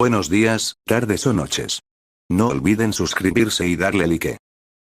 Buenos días, tardes o noches. No olviden suscribirse y darle like.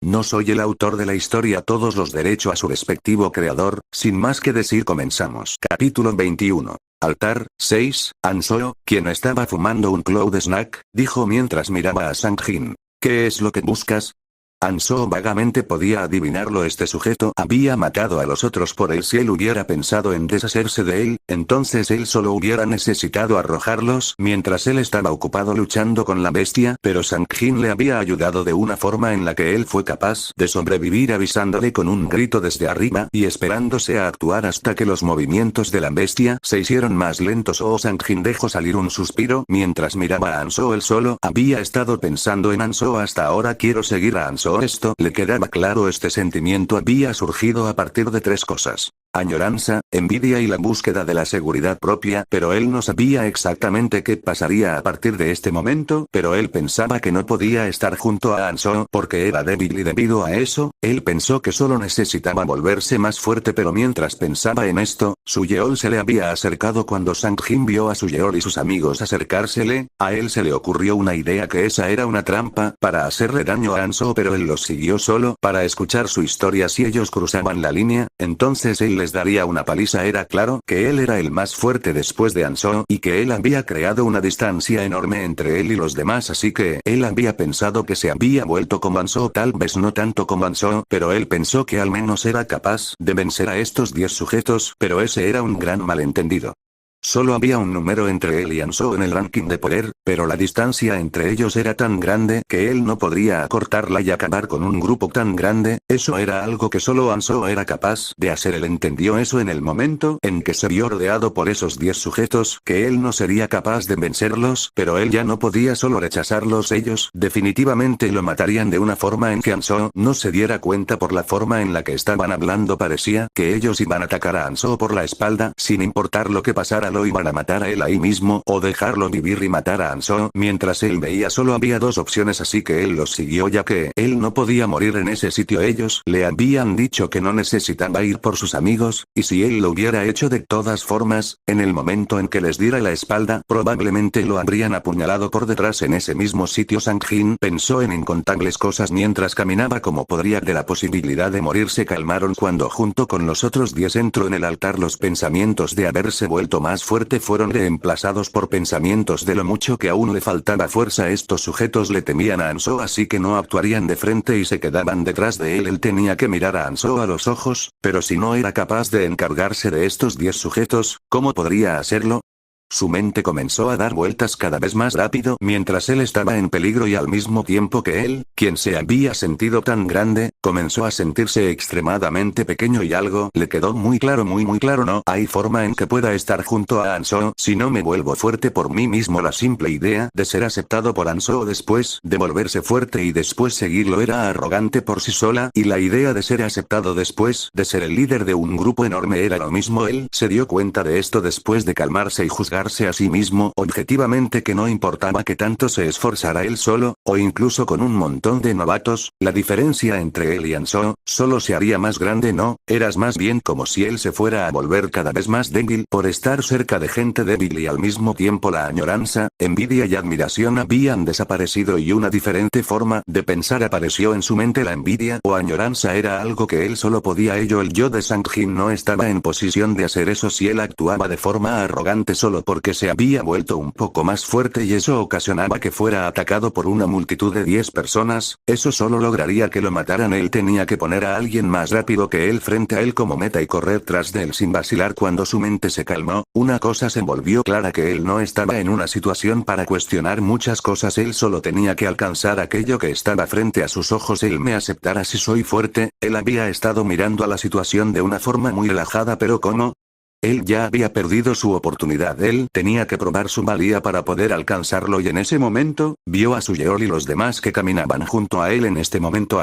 No soy el autor de la historia, todos los derechos a su respectivo creador. Sin más que decir, comenzamos. Capítulo 21. Altar 6. Ansoo, quien estaba fumando un cloud snack, dijo mientras miraba a Sang-jin. ¿Qué es lo que buscas? Ansoo vagamente podía adivinarlo. Este sujeto había matado a los otros por él. Si él hubiera pensado en deshacerse de él, entonces él solo hubiera necesitado arrojarlos mientras él estaba ocupado luchando con la bestia, pero Sang-jin le había ayudado de una forma en la que él fue capaz de sobrevivir, avisándole con un grito desde arriba y esperándose a actuar hasta que los movimientos de la bestia se hicieron más lentos. Sang-jin dejó salir un suspiro mientras miraba a Ansoo. Él solo había estado pensando en Ansoo hasta ahora. Quiero seguir a Ansoo. Esto le quedaba claro. Este sentimiento había surgido a partir de tres cosas: añoranza, envidia y la búsqueda de la seguridad propia, pero él no sabía exactamente qué pasaría a partir de este momento, pero él pensaba que no podía estar junto a Ansoo porque era débil y debido a eso, él pensó que solo necesitaba volverse más fuerte. Pero mientras pensaba en esto, Su Yeol se le había acercado. Cuando Sang-jin vio a Su Yeol y sus amigos acercársele, a él se le ocurrió una idea: que esa era una trampa para hacerle daño a Ansoo, pero él los siguió solo para escuchar su historia. Si ellos cruzaban la línea, entonces él les daría una paliza. Era claro que él era el más fuerte después de Ansoo y que él había creado una distancia enorme entre él y los demás, así que él había pensado que se había vuelto como Ansoo, tal vez no tanto como Ansoo, pero él pensó que al menos era capaz de vencer a estos 10 sujetos, pero ese era un gran malentendido. Solo había un número entre él y Ansoo en el ranking de poder, pero la distancia entre ellos era tan grande que él no podría acortarla y acabar con un grupo tan grande. Eso era algo que solo Ansoo era capaz de hacer. Él entendió eso en el momento en que se vio rodeado por esos 10 sujetos, que él no sería capaz de vencerlos, pero él ya no podía solo rechazarlos. Ellos definitivamente lo matarían de una forma en que Ansoo no se diera cuenta. Por la forma en la que estaban hablando parecía que ellos iban a atacar a Ansoo por la espalda, sin importar lo que pasara. Lo iban a matar a él ahí mismo o dejarlo vivir y matar a Ansoo. Mientras él veía, solo había dos opciones, así que él los siguió ya que él no podía morir en ese sitio. Ellos le habían dicho que no necesitaba ir por sus amigos, y si él lo hubiera hecho de todas formas, en el momento en que les diera la espalda, probablemente lo habrían apuñalado por detrás. En ese mismo sitio Sang-jin pensó en incontables cosas mientras caminaba. Como podría de la posibilidad de morir se calmaron cuando junto con los otros 10 entró en el altar. Los pensamientos de haberse vuelto más fuerte fueron reemplazados por pensamientos de lo mucho que aún le faltaba fuerza. Estos sujetos le temían a Ansoo, así que no actuarían de frente y se quedaban detrás de él. Él tenía que mirar a Ansoo a los ojos, pero si no era capaz de encargarse de estos 10 sujetos, ¿cómo podría hacerlo? Su mente comenzó a dar vueltas cada vez más rápido mientras él estaba en peligro, y al mismo tiempo que él, quien se había sentido tan grande, comenzó a sentirse extremadamente pequeño, y algo le quedó muy claro, muy claro: no hay forma en que pueda estar junto a Ansoo si no me vuelvo fuerte por mí mismo. La simple idea de ser aceptado por Ansoo después de volverse fuerte y después seguirlo era arrogante por sí sola, y la idea de ser aceptado después de ser el líder de un grupo enorme era lo mismo. Él se dio cuenta de esto después de calmarse y juzgarse a sí mismo objetivamente, que no importaba que tanto se esforzara él solo, o incluso con un montón de novatos, la diferencia entre él y Ansoo solo se haría más grande. No, eras más bien como si él se fuera a volver cada vez más débil por estar cerca de gente débil, y al mismo tiempo la añoranza, envidia y admiración habían desaparecido y una diferente forma de pensar apareció en su mente. La envidia o añoranza era algo que él solo podía ello. El yo de Sang-jin no estaba en posición de hacer eso si él actuaba de forma arrogante solo porque se había vuelto un poco más fuerte, y eso ocasionaba que fuera atacado por una multitud de 10 personas. Eso solo lograría que lo mataran. Él tenía que poner a alguien más rápido que él frente a él como meta y correr tras de él sin vacilar. Cuando su mente se calmó, una cosa se volvió clara: que él no estaba en una situación para cuestionar muchas cosas. Él solo tenía que alcanzar aquello que estaba frente a sus ojos. Él me aceptará si soy fuerte. Él había estado mirando a la situación de una forma muy relajada, pero ¿cómo? Él ya había perdido su oportunidad. Él tenía que probar su valía para poder alcanzarlo, y en ese momento, vio a Su Yeol y los demás que caminaban junto a él. En este momento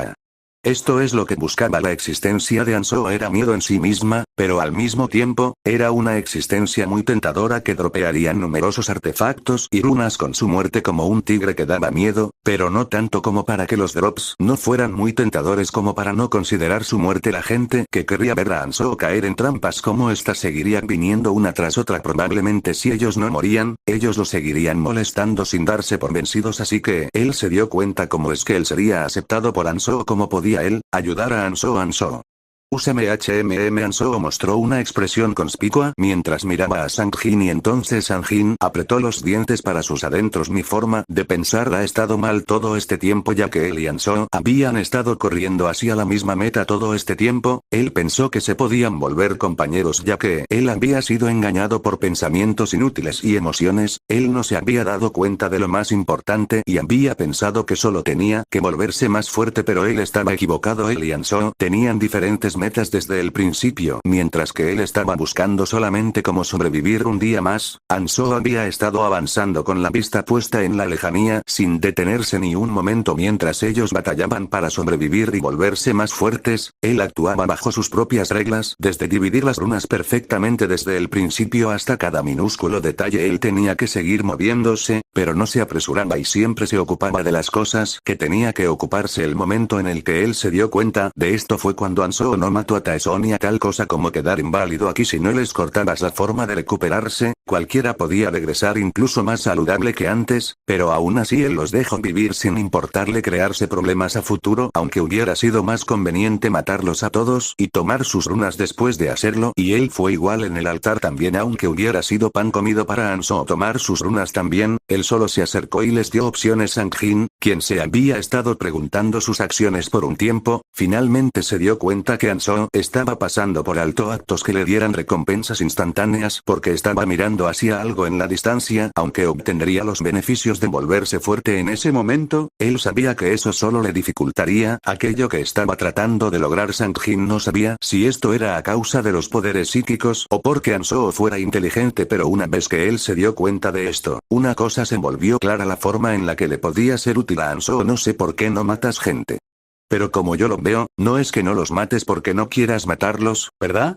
Esto es lo que buscaba la existencia de Ansoo, era miedo en sí misma, pero al mismo tiempo, era una existencia muy tentadora que dropearía numerosos artefactos y runas con su muerte como un tigre que daba miedo, pero no tanto como para que los drops no fueran muy tentadores como para no considerar su muerte. La gente que querría ver a Ansoo caer en trampas como esta seguirían viniendo una tras otra. Probablemente si ellos no morían, ellos lo seguirían molestando sin darse por vencidos, así que él se dio cuenta cómo es que él sería aceptado por Ansoo, cómo podía él ayudar a Ansoo. Úsame Ansoo mostró una expresión conspicua mientras miraba a Sang-jin y entonces Sang-jin apretó los dientes para sus adentros. Mi forma de pensar ha estado mal todo este tiempo, ya que él y Ansoo habían estado corriendo hacia la misma meta todo este tiempo. Él pensó que se podían volver compañeros ya que él había sido engañado por pensamientos inútiles y emociones. Él no se había dado cuenta de lo más importante y había pensado que solo tenía que volverse más fuerte, pero él estaba equivocado. Él y Ansoo tenían diferentes metas desde el principio. Mientras que él estaba buscando solamente cómo sobrevivir un día más, Ansoo había estado avanzando con la vista puesta en la lejanía sin detenerse ni un momento mientras ellos batallaban para sobrevivir y volverse más fuertes. Él actuaba bajo sus propias reglas, desde dividir las runas perfectamente desde el principio hasta cada minúsculo detalle. Él tenía que seguir moviéndose, pero no se apresuraba y siempre se ocupaba de las cosas que tenía que ocuparse. El momento en el que él se dio cuenta de esto fue cuando Ansoo no mató a Taeson, y a tal cosa como quedar inválido aquí si no les cortabas la forma de recuperarse. Cualquiera podía regresar incluso más saludable que antes, pero aún así él los dejó vivir sin importarle crearse problemas a futuro, aunque hubiera sido más conveniente matarlos a todos y tomar sus runas después de hacerlo. Y él fue igual en el altar también, aunque hubiera sido pan comido para Ansoo tomar sus runas también. Él solo se acercó y les dio opciones. Sang-jin, quien se había estado preguntando sus acciones por un tiempo, finalmente se dio cuenta que Ansoo estaba pasando por alto actos que le dieran recompensas instantáneas porque estaba mirando hacia algo en la distancia. Aunque obtendría los beneficios de volverse fuerte en ese momento, él sabía que eso solo le dificultaría aquello que estaba tratando de lograr. Sang-jin no sabía si esto era a causa de los poderes psíquicos o porque Ansoo fuera inteligente, pero una vez que él se dio cuenta de esto, una cosa se volvió clara: la forma en la que le podía ser útil a Ansoo. No sé por qué no matas gente. Pero como yo lo veo, no es que no los mates porque no quieras matarlos, ¿verdad?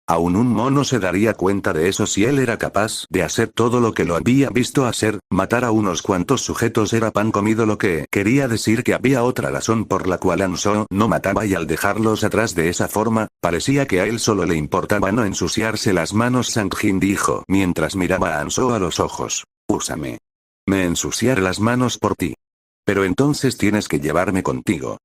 Aún un mono se daría cuenta de eso si él era capaz de hacer todo lo que lo había visto hacer. Matar a unos cuantos sujetos era pan comido, lo que quería decir que había otra razón por la cual Ansoo no mataba, y al dejarlos atrás de esa forma, parecía que a él solo le importaba no ensuciarse las manos. Sang-jin dijo mientras miraba a Ansoo a los ojos. Úsame. Me ensuciaré las manos por ti. Pero entonces tienes que llevarme contigo.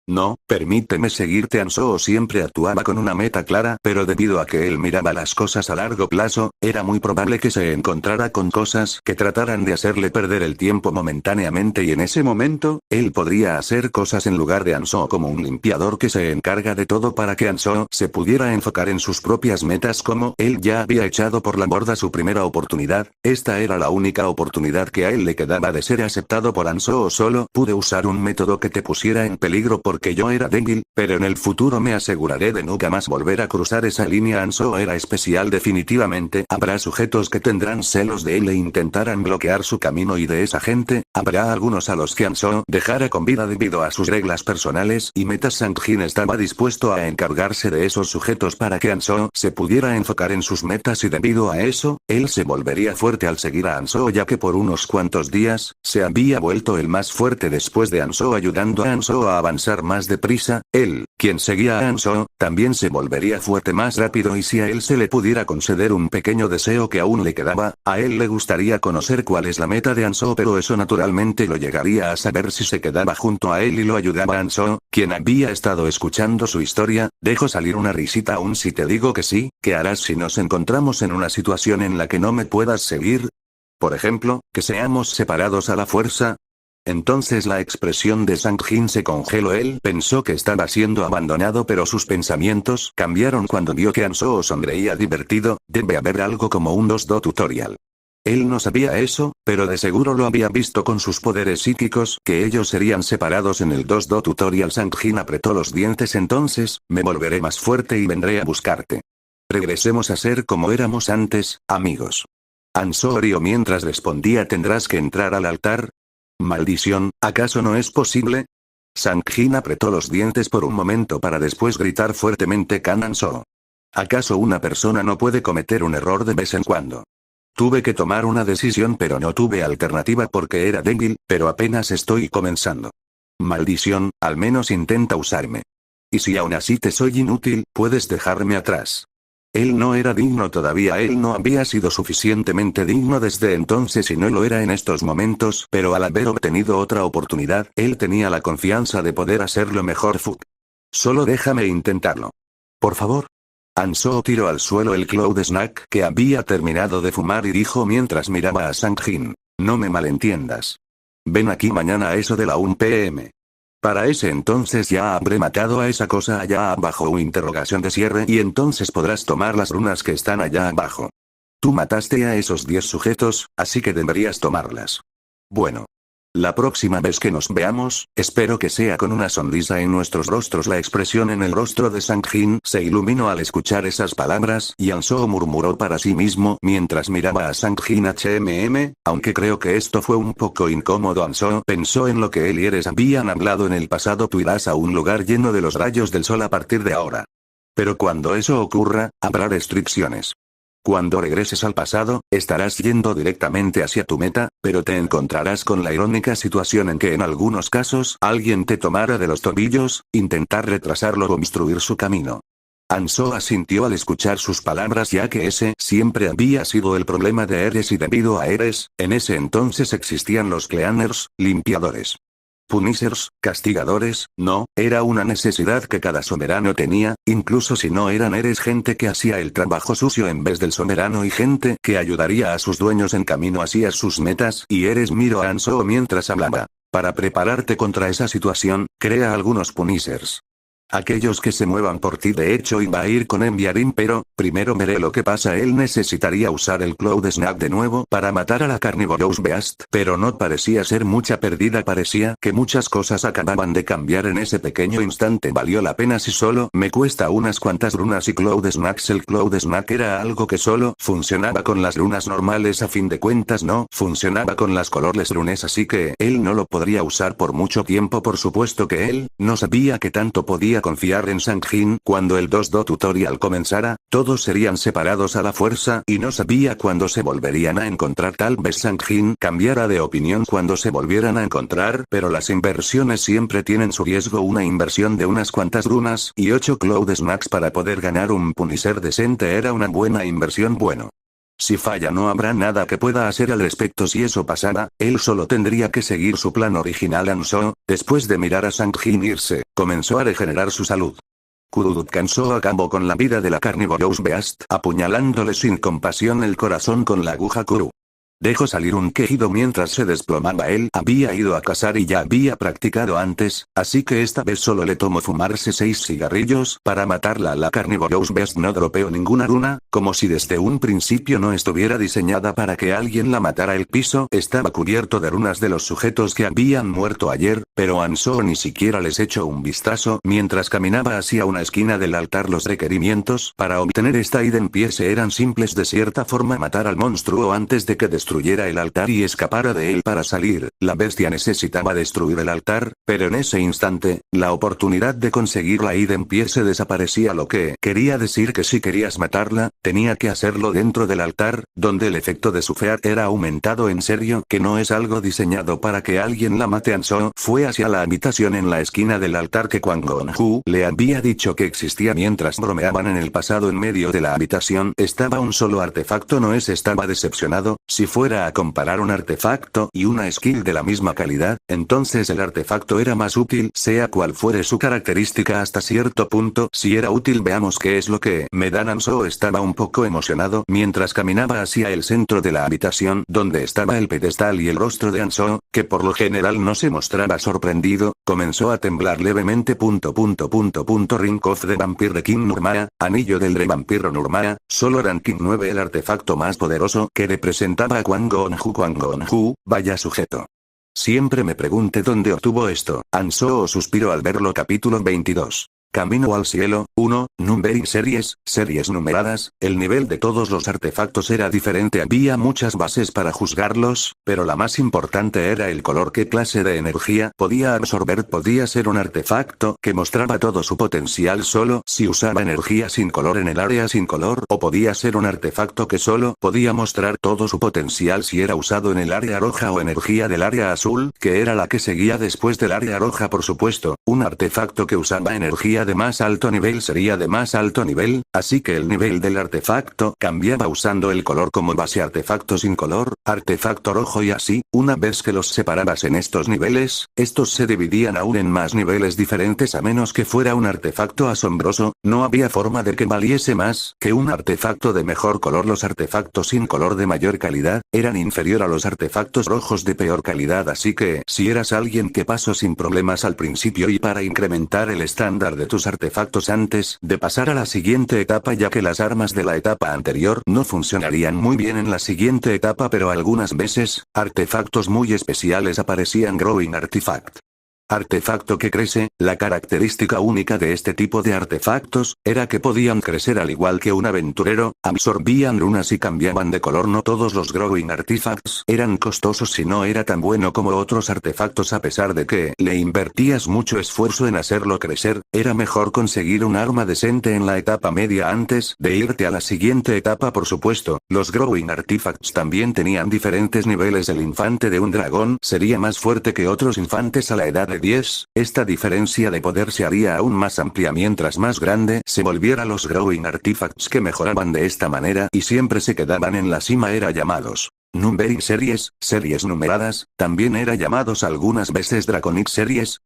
No, permíteme seguirte. Ansoo siempre actuaba con una meta clara, pero debido a que él miraba las cosas a largo plazo, era muy probable que se encontrara con cosas que trataran de hacerle perder el tiempo momentáneamente, y en ese momento, él podría hacer cosas en lugar de Ansoo, como un limpiador que se encarga de todo para que Ansoo se pudiera enfocar en sus propias metas. Como él ya había echado por la borda su primera oportunidad, esta era la única oportunidad que a él le quedaba de ser aceptado por Ansoo. Solo pude usar un método que te pusiera en peligro porque yo era débil, pero en el futuro me aseguraré de nunca más volver a cruzar esa línea. Ansoo era especial definitivamente. Habrá sujetos que tendrán celos de él e intentarán bloquear su camino, y de esa gente, habrá algunos a los que Ansoo dejará con vida debido a sus reglas personales y metas. Sang-jin estaba dispuesto a encargarse de esos sujetos para que Ansoo se pudiera enfocar en sus metas, y debido a eso, él se volvería fuerte al seguir a Ansoo, ya que por unos cuantos días, se había vuelto el más fuerte después de Ansoo, ayudando a Ansoo a avanzar más deprisa. Él, quien seguía a Ansoo, también se volvería fuerte más rápido, y si a él se le pudiera conceder un pequeño deseo que aún le quedaba, a él le gustaría conocer cuál es la meta de Ansoo, pero eso naturalmente lo llegaría a saber si se quedaba junto a él y lo ayudaba. A Ansoo, quien había estado escuchando su historia, dejó salir una risita. Aún si te digo que sí, ¿qué harás si nos encontramos en una situación en la que no me puedas seguir? Por ejemplo, que seamos separados a la fuerza. Entonces la expresión de Sang-jin se congeló. Él pensó que estaba siendo abandonado, pero sus pensamientos cambiaron cuando vio que Ansoo sonreía divertido. Debe haber algo como un 2D tutorial. Él no sabía eso, pero de seguro lo había visto con sus poderes psíquicos, que ellos serían separados en el 2D tutorial. Sang-jin apretó los dientes. Entonces, me volveré más fuerte y vendré a buscarte. Regresemos a ser como éramos antes, amigos. Ansoo rió mientras respondía. ¿Tendrás que entrar al altar? Maldición, ¿acaso no es posible? Sang-jin apretó los dientes por un momento para después gritar fuertemente Kan An-soo. ¿Acaso una persona no puede cometer un error de vez en cuando? Tuve que tomar una decisión pero no tuve alternativa porque era débil, pero apenas estoy comenzando. Maldición, al menos intenta usarme. Y si aún así te soy inútil, puedes dejarme atrás. Él no era digno todavía, él no había sido suficientemente digno desde entonces y no lo era en estos momentos, pero al haber obtenido otra oportunidad, él tenía la confianza de poder hacerlo mejor. Fuck. Solo déjame intentarlo. Por favor. An-soo tiró al suelo el Cloud Snack que había terminado de fumar y dijo mientras miraba a Sang-jin. No me malentiendas. Ven aquí mañana a eso de la 1 p.m. Para ese entonces ya habré matado a esa cosa allá abajo o interrogación de cierre y entonces podrás tomar las runas que están allá abajo. Tú mataste a esos 10 sujetos, así que deberías tomarlas. Bueno. La próxima vez que nos veamos, espero que sea con una sonrisa en nuestros rostros. La expresión en el rostro de Sang-jin se iluminó al escuchar esas palabras y An-soo murmuró para sí mismo mientras miraba a Sang-jin. Aunque creo que esto fue un poco incómodo. An-soo pensó en lo que él y Eres habían hablado en el pasado. Tú irás a un lugar lleno de los rayos del sol a partir de ahora. Pero cuando eso ocurra, habrá restricciones. Cuando regreses al pasado, estarás yendo directamente hacia tu meta, pero te encontrarás con la irónica situación en que en algunos casos alguien te tomará de los tobillos, intentar retrasarlo o obstruir su camino. An-soo asintió al escuchar sus palabras ya que ese siempre había sido el problema de Eres y debido a Eres, en ese entonces existían los Cleaners, limpiadores. Punishers, castigadores, no, era una necesidad que cada soberano tenía, incluso si no eran Eres gente que hacía el trabajo sucio en vez del soberano y gente que ayudaría a sus dueños en camino hacia sus metas y Eres miró a An-soo mientras hablaba. Para prepararte contra esa situación, crea algunos Punishers. Aquellos que se muevan por ti. De hecho iba a ir con Enviarin pero, primero veré lo que pasa. Él necesitaría usar el Cloud Snack de nuevo para matar a la Carnivorous Beast, pero no parecía ser mucha pérdida. Parecía que muchas cosas acababan de cambiar en ese pequeño instante. Valió la pena si solo me cuesta unas cuantas runas y Cloud Snacks. El Cloud Snack era algo que solo funcionaba con las runas normales, a fin de cuentas no funcionaba con las colorless runes, así que él no lo podría usar por mucho tiempo. Por supuesto que él no sabía que tanto podía confiar en Sang-jin. Cuando el 2D tutorial comenzara, todos serían separados a la fuerza y no sabía cuándo se volverían a encontrar. Tal vez Sang-jin cambiara de opinión cuando se volvieran a encontrar, pero las inversiones siempre tienen su riesgo. Una inversión de unas cuantas runas y 8 Cloud Snacks para poder ganar un Punisher decente era una buena inversión. Bueno. Si falla no habrá nada que pueda hacer al respecto. Si eso pasara, él solo tendría que seguir su plan original. An-soo, después de mirar a Sang-jin irse, comenzó a regenerar su salud. Kuruduk An-soo acabó con la vida de la Carnivorous Beast, apuñalándole sin compasión el corazón con la aguja Kuru. Dejó salir un quejido mientras se desplomaba. Él había ido a cazar y ya había practicado antes, así que esta vez solo le tomó fumarse 6 cigarrillos para matarla a la Carnivorous Beast. No dropeó ninguna runa, como si desde un principio no estuviera diseñada para que alguien la matara. El piso estaba cubierto de runas de los sujetos que habían muerto ayer, pero An-soo ni siquiera les echó un vistazo mientras caminaba hacia una esquina del altar. Los requerimientos para obtener esta Hidden Piece eran simples. De cierta forma matar al monstruo antes de que destruyera el altar y escapara de él. Para salir, la bestia necesitaba destruir el altar, pero en ese instante, la oportunidad de conseguir la Hidden Piece desaparecía, lo que quería decir que si querías matarla, tenía que hacerlo dentro del altar, donde el efecto de su fear era aumentado. En serio que no es algo diseñado para que alguien la mate. An-soo fue hacia la habitación en la esquina del altar que Kwang Gon-hu le había dicho que existía mientras bromeaban en el pasado. En medio de la habitación estaba un solo artefacto. No estaba decepcionado. Si fuera a comparar un artefacto y una skill de la misma calidad, entonces el artefacto era más útil, sea cual fuere su característica hasta cierto punto. Si era útil, veamos qué es lo que me dan. An-soo estaba un poco emocionado mientras caminaba hacia el centro de la habitación donde estaba el pedestal y el rostro de An-soo, que por lo general no se mostraba sorprendido, comenzó a temblar levemente. Ring of the Vampire King Nurmaa, anillo del rey vampiro Nurmaa, solo Ranking 9, el artefacto más poderoso que representaba a Kwang Gon-hu. Kwang Gon-hu, vaya sujeto. Siempre me pregunté dónde obtuvo esto. An-soo suspiró al verlo. Capítulo 22. Camino al cielo, 1, Numbering series numeradas, el nivel de todos los artefactos era diferente, había muchas bases para juzgarlos, pero la más importante era el color, qué clase de energía podía absorber, podía ser un artefacto que mostraba todo su potencial solo si usaba energía sin color en el área sin color, o podía ser un artefacto que solo podía mostrar todo su potencial si era usado en el área roja o energía del área azul, que era la que seguía después del área roja. Por supuesto, un artefacto que usaba energía de más alto nivel sería de más alto nivel, así que el nivel del artefacto cambiaba usando el color como base. Artefacto sin color, artefacto rojo y así, una vez que los separabas en estos niveles, estos se dividían aún en más niveles diferentes. A menos que fuera un artefacto asombroso, no había forma de que valiese más que un artefacto de mejor color. Los artefactos sin color de mayor calidad eran inferior a los artefactos rojos de peor calidad, así que si eras alguien que pasó sin problemas al principio y para incrementar el estándar de tus artefactos antes de pasar a la siguiente etapa, ya que las armas de la etapa anterior no funcionarían muy bien en la siguiente etapa, pero algunas veces, artefactos muy especiales aparecían. Growing Artifact. Artefacto que crece. La característica única de este tipo de artefactos era que podían crecer al igual que un aventurero, absorbían runas y cambiaban de color. No todos los Growing Artifacts eran costosos y no era tan bueno como otros artefactos. A pesar de que le invertías mucho esfuerzo en hacerlo crecer, era mejor conseguir un arma decente en la etapa media antes de irte a la siguiente etapa. Por supuesto, los Growing Artifacts también tenían diferentes niveles. El infante de un dragón sería más fuerte que otros infantes a la edad de 10, esta diferencia de poder se haría aún más amplia mientras más grande se volviera. Los Growing Artifacts que mejoraban de esta manera y siempre se quedaban en la cima era llamados Numbering series numeradas, también era llamados algunas veces Draconic series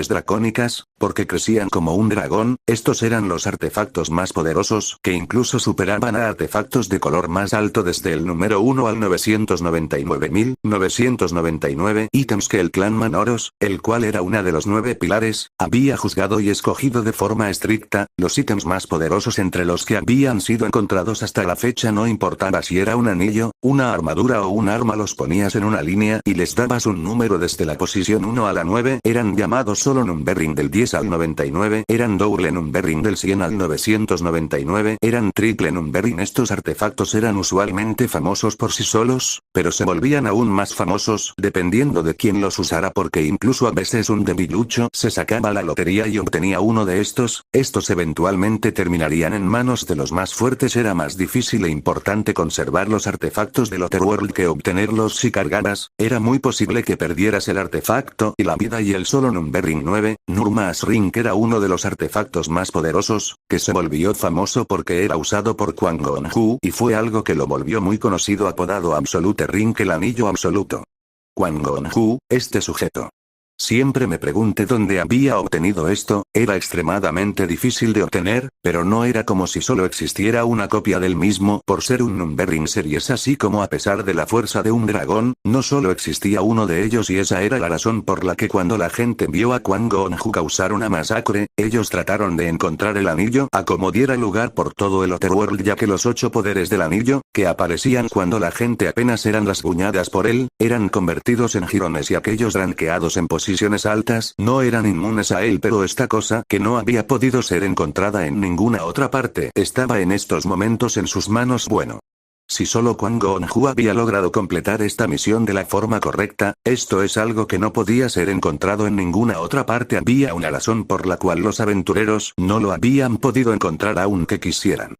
dracónicas, porque crecían como un dragón. Estos eran los artefactos más poderosos, que incluso superaban a artefactos de color más alto desde el número 1 al 999.999 ítems que el clan Manoros, el cual era una de los 9 pilares, había juzgado y escogido de forma estricta. Los ítems más poderosos entre los que habían sido encontrados hasta la fecha, no importaba si era un anillo, una armadura o un arma, los ponías en una línea y les dabas un número desde la posición 1 a la 9, eran llamados solo numbering. Del 10 al 99 eran double numbering, del 100 al 999 eran triple numbering. Estos artefactos eran usualmente famosos por sí solos, pero se volvían aún más famosos dependiendo de quién los usara, porque incluso a veces un debilucho se sacaba la lotería y obtenía uno de estos. Estos eventualmente terminarían en manos de los más fuertes. Era más difícil e importante conservar los artefactos del Otherworld que obtenerlos. Si cargaras, era muy posible que perdieras el artefacto y la vida. Y el solo numbering 9, Nurma's Ring, era uno de los artefactos más poderosos, que se volvió famoso porque era usado por Kwang Gon-hu y fue algo que lo volvió muy conocido, apodado Absolute Ring, el anillo absoluto. Kwang Gon-hu, este sujeto. Siempre me pregunté dónde había obtenido esto. Era extremadamente difícil de obtener, pero no era como si solo existiera una copia del mismo por ser un numbering series, así como a pesar de la fuerza de un dragón, no solo existía uno de ellos, y esa era la razón por la que cuando la gente vio a Kwang Gon-hu causar una masacre, ellos trataron de encontrar el anillo a como diera lugar por todo el Otherworld, ya que los 8 poderes del anillo, que aparecían cuando la gente apenas eran rasguñadas por él, eran convertidos en jirones, y aquellos rankeados en posiciones altas no eran inmunes a él. Pero esta cosa, que no había podido ser encontrada en ninguna otra parte, estaba en estos momentos en sus manos. Bueno, si solo Kwang Gon-hu había logrado completar esta misión de la forma correcta, esto es algo que no podía ser encontrado en ninguna otra parte. Había una razón por la cual los aventureros no lo habían podido encontrar aunque quisieran.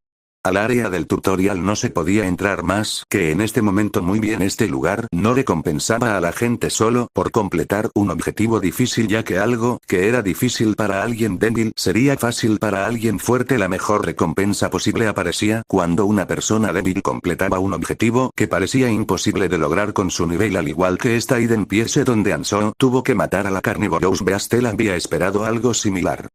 Al área del tutorial no se podía entrar más que en este momento. Muy bien, este lugar no recompensaba a la gente solo por completar un objetivo difícil, ya que algo que era difícil para alguien débil sería fácil para alguien fuerte. La mejor recompensa posible aparecía cuando una persona débil completaba un objetivo que parecía imposible de lograr con su nivel, al igual que esta Eden Piece donde Ansoo tuvo que matar a la Carnivorous Beast. Él había esperado algo similar.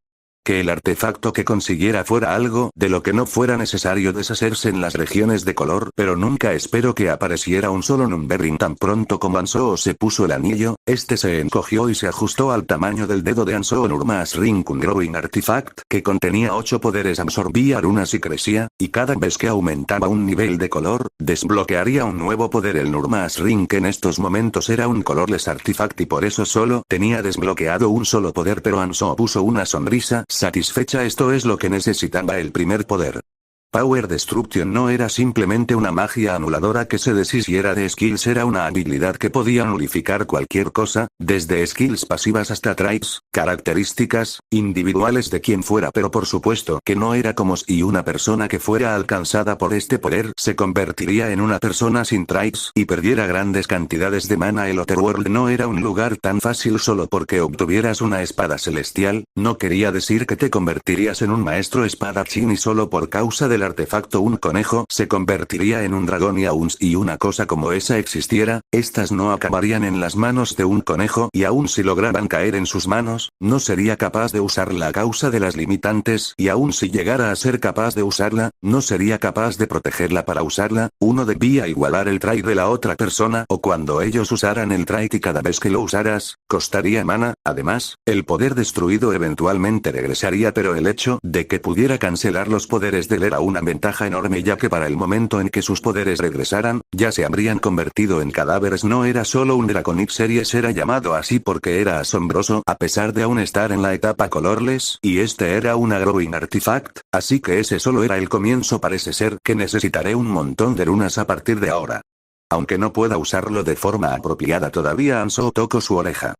Que el artefacto que consiguiera fuera algo de lo que no fuera necesario deshacerse en las regiones de color, pero nunca esperó que apareciera un solo numbering. Tan pronto como Ansoo se puso el anillo, este se encogió y se ajustó al tamaño del dedo de Ansoo. Nurma's Ring, un Growing Artifact que contenía 8 poderes, absorbía runas y crecía, y cada vez que aumentaba un nivel de color, desbloquearía un nuevo poder. El Nurma's Ring en estos momentos era un colorless artifact y por eso solo tenía desbloqueado un solo poder, pero Ansoo puso una sonrisa Satisfecha, esto es lo que necesitaba el primer poder. Power Destruction no era simplemente una magia anuladora que se deshiciera de skills, era una habilidad que podía nulificar cualquier cosa, desde skills pasivas hasta traits, características, individuales de quien fuera, pero por supuesto que no era como si una persona que fuera alcanzada por este poder se convertiría en una persona sin traits y perdiera grandes cantidades de mana. El Otherworld no era un lugar tan fácil solo porque obtuvieras una espada celestial, no quería decir que te convertirías en un maestro espadachín y solo por causa del artefacto un conejo se convertiría en un dragón, y aun si una cosa como esa existiera, estas no acabarían en las manos de un conejo, y aun si lograban caer en sus manos, no sería capaz de usarla a causa de las limitantes, y aun si llegara a ser capaz de usarla, no sería capaz de protegerla para usarla. Uno debía igualar el trait de la otra persona, o cuando ellos usaran el trait y cada vez que lo usaras, costaría mana. Además, el poder destruido eventualmente regresaría, pero el hecho de que pudiera cancelar los poderes de él era una ventaja enorme, ya que para el momento en que sus poderes regresaran, ya se habrían convertido en cadáveres. No era solo un Draconic Series, era llamado así porque era asombroso a pesar de aún estar en la etapa colorless, y este era una Growing Artifact, así que ese solo era el comienzo. Parece ser que necesitaré un montón de runas a partir de ahora. Aunque no pueda usarlo de forma apropiada todavía. Ansoo tocó su oreja.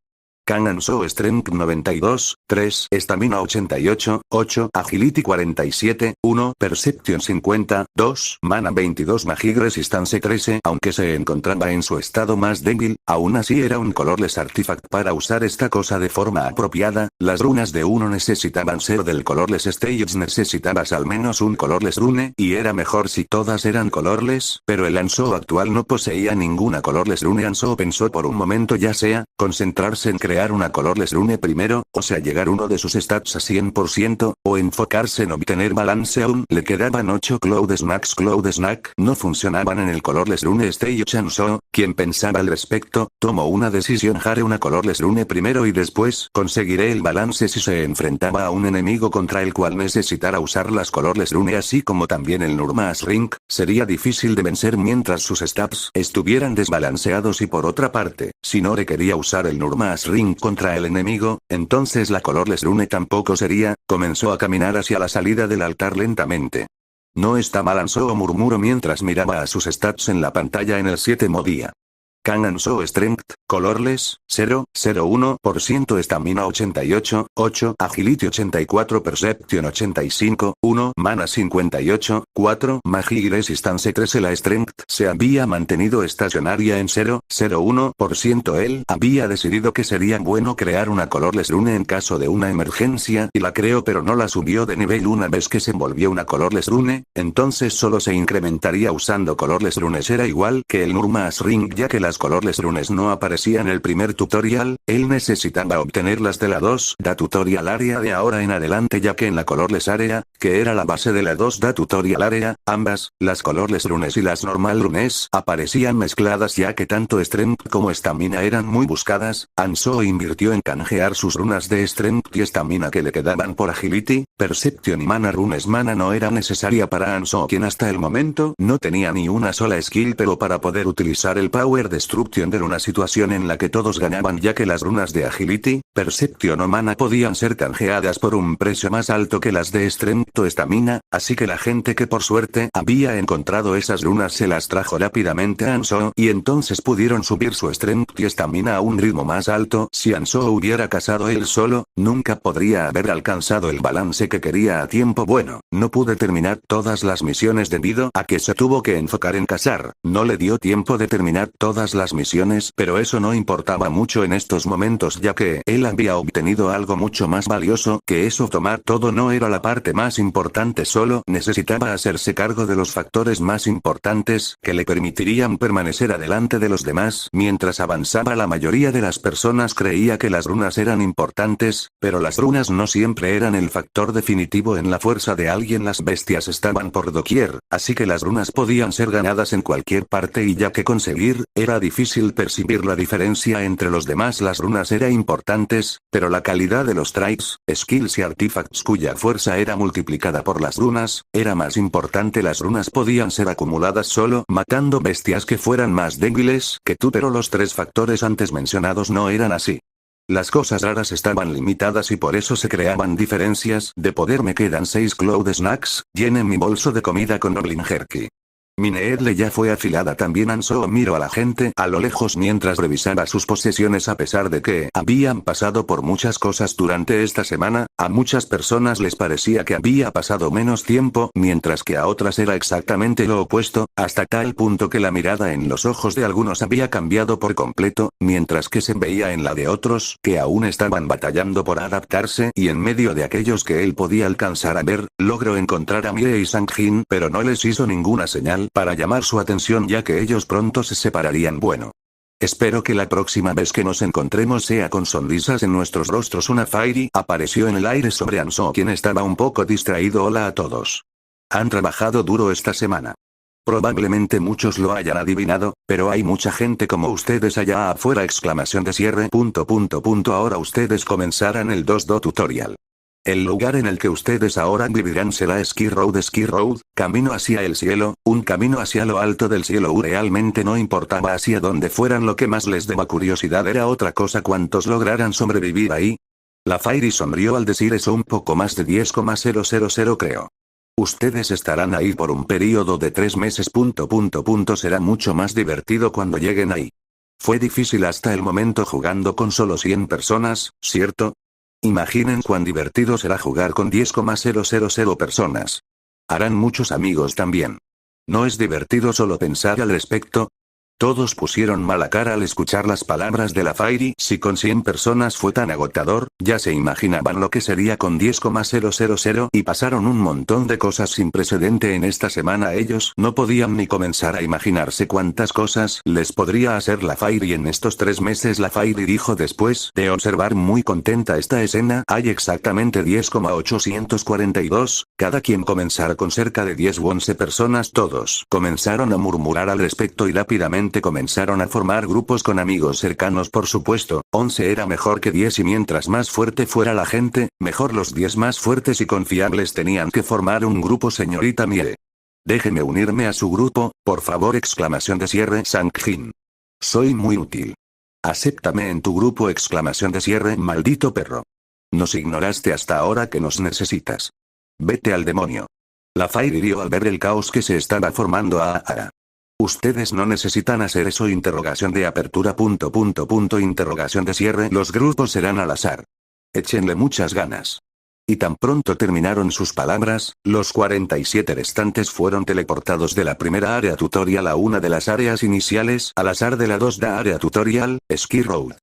Can Ansoo Strength 92, 3, Stamina 88, 8, Agility 47, 1, Perception 50, 2, Mana 22, Magic Resistance 13. Aunque se encontraba en su estado más débil, aún así era un colorless artifact. Para usar esta cosa de forma apropiada, las runas de uno necesitaban ser del colorless stage. Necesitabas al menos un colorless rune, y era mejor si todas eran colorless, pero el Ansoo actual no poseía ninguna colorless rune. Ansoo pensó por un momento, ya sea concentrarse en crear una colorless rune primero, o sea llegar uno de sus stats a 100%, o enfocarse en obtener balance. Aún le quedaban 8 Cloud Snacks. Cloud Snack no funcionaban en el colorless rune stage. Ansoo, quien pensaba al respecto, tomó una decisión: haré una colorless rune primero y después conseguiré el balance si se enfrentaba a un enemigo contra el cual necesitara usar las colorless rune, así como también el Nurma's Ring, sería difícil de vencer mientras sus stats estuvieran desbalanceados. Y por otra parte, si no requería usar el Nurma's Ring contra el enemigo, entonces la colorless rune tampoco sería. Comenzó a caminar hacia la salida del altar lentamente. No está mal, Ansoo murmuró mientras miraba a sus stats en la pantalla. En el 7 movía. Can Ansoo Strength, colorless, 0,01%, Stamina 88, 8, Agility 84, Perception 85, 1, Mana 58, 4, Magic Resistance 13. La Strength se había mantenido estacionaria en 0,01%. Él había decidido que sería bueno crear una colorless rune en caso de una emergencia, y la creó, pero no la subió de nivel. Una vez que se volvió una colorless rune, entonces solo se incrementaría usando colorless runes. Era igual que el Nurma's Ring, ya que las colorless runes no aparecían en el primer tutorial, él necesitaba obtenerlas de la 2D Tutorial Area de ahora en adelante, ya que en la colorless area, que era la base de la 2D Tutorial Area, ambas, las colorless runes y las normal runes, aparecían mezcladas, ya que tanto Strength como Stamina eran muy buscadas. Ansoo invirtió en canjear sus runas de Strength y Stamina que le quedaban por Agility, Perception y Mana runes. Mana no era necesaria para Ansoo, quien hasta el momento no tenía ni una sola skill, pero para poder utilizar el Power Destruction era una situación en la que todos ganaban, ya que las runas de Agility, Perception o Mana podían ser canjeadas por un precio más alto que las de Strength o Stamina, así que la gente que por suerte había encontrado esas runas se las trajo rápidamente a Ansoo, y entonces pudieron subir su Strength y Stamina a un ritmo más alto. Si Ansoo hubiera cazado él solo, nunca podría haber alcanzado el balance que quería a tiempo. Bueno, no pude terminar todas las misiones debido a que se tuvo que enfocar en cazar. No le dio tiempo de terminar todas las misiones, pero eso no importaba mucho en estos momentos, ya que él había obtenido algo mucho más valioso que eso. Tomar todo no era la parte más importante, solo necesitaba hacerse cargo de los factores más importantes que le permitirían permanecer adelante de los demás. Mientras avanzaba, la mayoría de las personas creía que las runas eran importantes, pero las runas no siempre eran el factor definitivo en la fuerza de alguien. Las bestias estaban por doquier, así que las runas podían ser ganadas en cualquier parte, y ya que conseguir era difícil percibir la diferencia entre los demás, las runas eran importantes, pero la calidad de los traits, skills y artifacts cuya fuerza era multiplicada por las runas, era más importante. Las runas podían ser acumuladas solo matando bestias que fueran más débiles que tú, pero los tres factores antes mencionados no eran así. Las cosas raras estaban limitadas y por eso se creaban diferencias de poder. Me quedan 6 Cloud Snacks, llenen mi bolso de comida con Goblin Jerky. Mi Needle ya fue afilada también. Ansoo miro a la gente a lo lejos mientras revisaba sus posesiones. A pesar de que habían pasado por muchas cosas durante esta semana, a muchas personas les parecía que había pasado menos tiempo, mientras que a otras era exactamente lo opuesto, hasta tal punto que la mirada en los ojos de algunos había cambiado por completo, mientras que se veía en la de otros, que aún estaban batallando por adaptarse, y en medio de aquellos que él podía alcanzar a ver, logró encontrar a Mie y Sang-jin, pero no les hizo ninguna señal para llamar su atención ya que ellos pronto se separarían. Bueno. Espero que la próxima vez que nos encontremos sea con sonrisas en nuestros rostros. Una Fairy apareció en el aire sobre Ansoo, quien estaba un poco distraído. Hola a todos. Han trabajado duro esta semana. Probablemente muchos lo hayan adivinado, pero hay mucha gente como ustedes allá afuera. Exclamación de cierre. Ahora ustedes comenzarán el 2D tutorial. El lugar en el que ustedes ahora vivirán será Ski Road, camino hacia el cielo, un camino hacia lo alto del cielo. Realmente no importaba hacia dónde fueran, lo que más les daba curiosidad era otra cosa: cuántos lograran sobrevivir ahí. La Fairy sonrió al decir eso. Un poco más de 10,000 creo. Ustedes estarán ahí por un período de 3 meses. Será mucho más divertido cuando lleguen ahí. Fue difícil hasta el momento jugando con solo 100 personas, ¿cierto? Imaginen cuán divertido será jugar con 10,000 personas. Harán muchos amigos también. ¿No es divertido solo pensar al respecto? Todos pusieron mala cara al escuchar las palabras de la Fairy. Si con 100 personas fue tan agotador, ya se imaginaban lo que sería con 10,000 y pasaron un montón de cosas sin precedente en esta semana. Ellos no podían ni comenzar a imaginarse cuántas cosas les podría hacer la Fairy en estos 3 meses. La Fairy dijo después de observar muy contenta esta escena: hay exactamente 10,842, cada quien comenzar con cerca de 10 u 11 personas. Todos comenzaron a murmurar al respecto y rápidamente comenzaron a formar grupos con amigos cercanos. Por supuesto, 11 era mejor que 10 y mientras más fuerte fuera la gente, mejor. Los 10 más fuertes y confiables tenían que formar un grupo. Señorita Mie. Déjeme unirme a su grupo, por favor. Exclamación de cierre. Sang-jin. Soy muy útil. Acéptame en tu grupo. Exclamación de cierre. Maldito perro. Nos ignoraste hasta ahora que nos necesitas. Vete al demonio. La Fairy dio al ver el caos que se estaba formando. Ustedes no necesitan hacer eso. Interrogación de apertura. Interrogación de cierre. Los grupos serán al azar. Échenle muchas ganas. Y tan pronto terminaron sus palabras, los 47 restantes fueron teleportados de la primera área tutorial a una de las áreas iniciales al azar de la 2D área tutorial, Ski Road.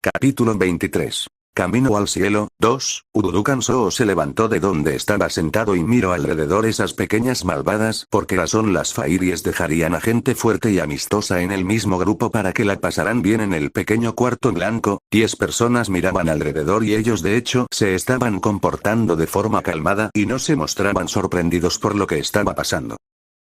Capítulo 23. Camino al cielo. 2. Urudukan Soo se levantó de donde estaba sentado y miró alrededor. Esas pequeñas malvadas, porque son las Fairies, dejarían a gente fuerte y amistosa en el mismo grupo para que la pasaran bien en el pequeño cuarto blanco. 10 personas miraban alrededor y ellos de hecho se estaban comportando de forma calmada y no se mostraban sorprendidos por lo que estaba pasando.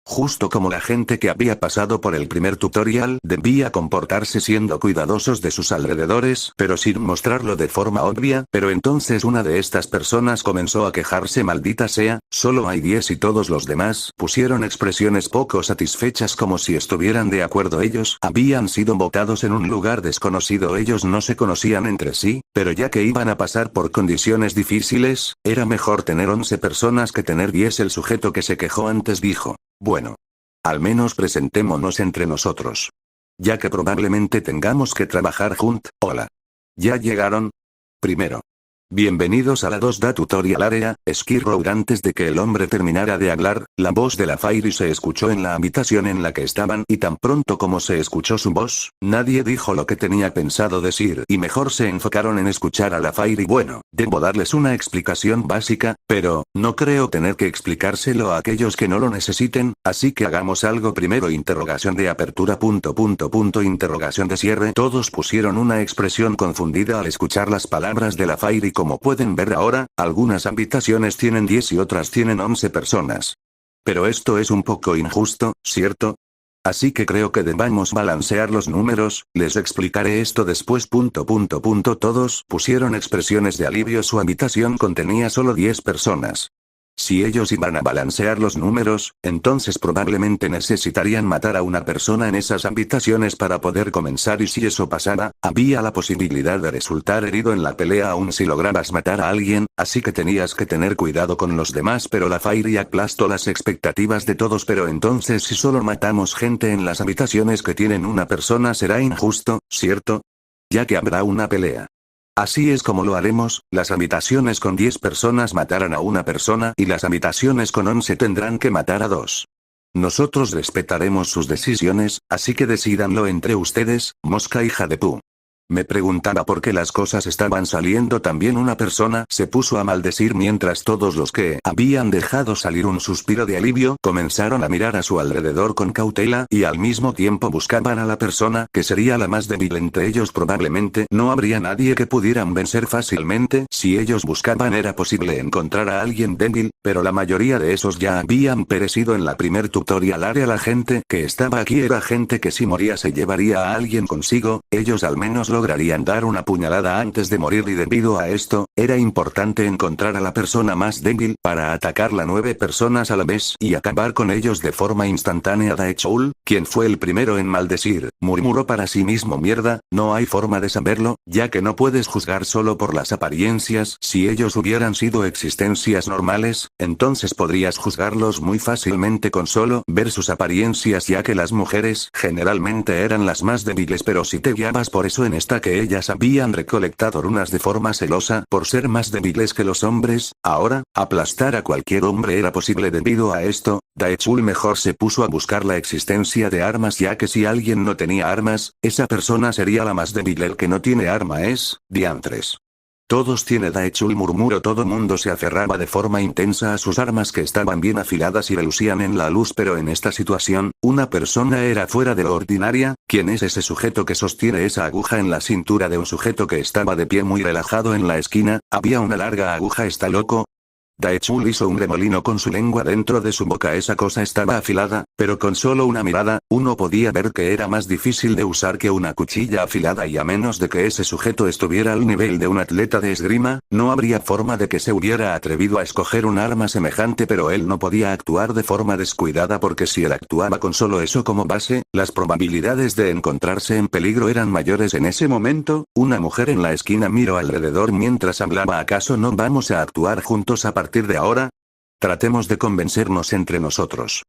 Justo como la gente que había pasado por el primer tutorial debía comportarse, siendo cuidadosos de sus alrededores, pero sin mostrarlo de forma obvia. Pero entonces una de estas personas comenzó a quejarse: maldita sea, solo hay 10 y todos los demás pusieron expresiones poco satisfechas como si estuvieran de acuerdo. Ellos habían sido votados en un lugar desconocido. Ellos no se conocían entre sí, pero ya que iban a pasar por condiciones difíciles, era mejor tener 11 personas que tener 10. El sujeto que se quejó antes dijo: bueno. Al menos presentémonos entre nosotros. Ya que probablemente tengamos que trabajar juntos. Hola. ¿Ya llegaron? Primero. Bienvenidos a la 2D Tutorial Area, Ski Road. Antes de que el hombre terminara de hablar, la voz de la Fairy se escuchó en la habitación en la que estaban y tan pronto como se escuchó su voz, nadie dijo lo que tenía pensado decir y mejor se enfocaron en escuchar a la Fairy. Bueno, debo darles una explicación básica, pero no creo tener que explicárselo a aquellos que no lo necesiten, así que hagamos algo primero. Interrogación de apertura. Interrogación de cierre. Todos pusieron una expresión confundida al escuchar las palabras de la Fairy. Como pueden ver ahora, algunas habitaciones tienen 10 y otras tienen 11 personas. Pero esto es un poco injusto, ¿cierto? Así que creo que debamos balancear los números. Les explicaré esto después. Todos pusieron expresiones de alivio. Su habitación contenía solo 10 personas. Si ellos iban a balancear los números, entonces probablemente necesitarían matar a una persona en esas habitaciones para poder comenzar, y si eso pasara, había la posibilidad de resultar herido en la pelea aun si lograbas matar a alguien, así que tenías que tener cuidado con los demás. Pero la Fairy aplastó las expectativas de todos. Pero entonces, si solo matamos gente en las habitaciones que tienen una persona, será injusto, ¿cierto? Ya que habrá una pelea. Así es como lo haremos, las habitaciones con 10 personas matarán a una persona y las habitaciones con 11 tendrán que matar a 2. Nosotros respetaremos sus decisiones, así que decídanlo entre ustedes, mosca hija de pu. Me preguntaba por qué las cosas estaban saliendo tan bien. Una persona se puso a maldecir mientras todos los que habían dejado salir un suspiro de alivio comenzaron a mirar a su alrededor con cautela y al mismo tiempo buscaban a la persona que sería la más débil entre ellos. Probablemente no habría nadie que pudieran vencer fácilmente. Si ellos buscaban, era posible encontrar a alguien débil, pero la mayoría de esos ya habían perecido en la primer tutorial área. La gente que estaba aquí era gente que si moría se llevaría a alguien consigo. Ellos al menos lograrían dar una puñalada antes de morir, y debido a esto, era importante encontrar a la persona más débil para atacarla 9 personas a la vez y acabar con ellos de forma instantánea. Daechul, quien fue el primero en maldecir, murmuró para sí mismo: mierda, no hay forma de saberlo, ya que no puedes juzgar solo por las apariencias. Si ellos hubieran sido existencias normales, entonces podrías juzgarlos muy fácilmente con solo ver sus apariencias, ya que las mujeres generalmente eran las más débiles. Pero si te guiabas por eso, en esta que ellas habían recolectado runas de forma celosa por ser más débiles que los hombres, ahora, aplastar a cualquier hombre era posible. Debido a esto, Daechul mejor se puso a buscar la existencia de armas, ya que si alguien no tenía armas, esa persona sería la más débil. El que no tiene arma es diantres. Todos tiene Daechul, murmuró. Todo mundo se aferraba de forma intensa a sus armas, que estaban bien afiladas y relucían en la luz. Pero en esta situación, una persona era fuera de lo ordinaria. ¿Quién es ese sujeto que sostiene esa aguja en la cintura de un sujeto que estaba de pie muy relajado en la esquina? Había una larga aguja. ¿Está loco? Daechul hizo un remolino con su lengua dentro de su boca. Esa cosa estaba afilada, pero con solo una mirada, uno podía ver que era más difícil de usar que una cuchilla afilada, y a menos de que ese sujeto estuviera al nivel de un atleta de esgrima, no habría forma de que se hubiera atrevido a escoger un arma semejante. Pero él no podía actuar de forma descuidada, porque si él actuaba con solo eso como base, las probabilidades de encontrarse en peligro eran mayores. En ese momento, una mujer en la esquina miró alrededor mientras hablaba. ¿Acaso no vamos a actuar juntos a partir de ahora? Tratemos de convencernos entre nosotros.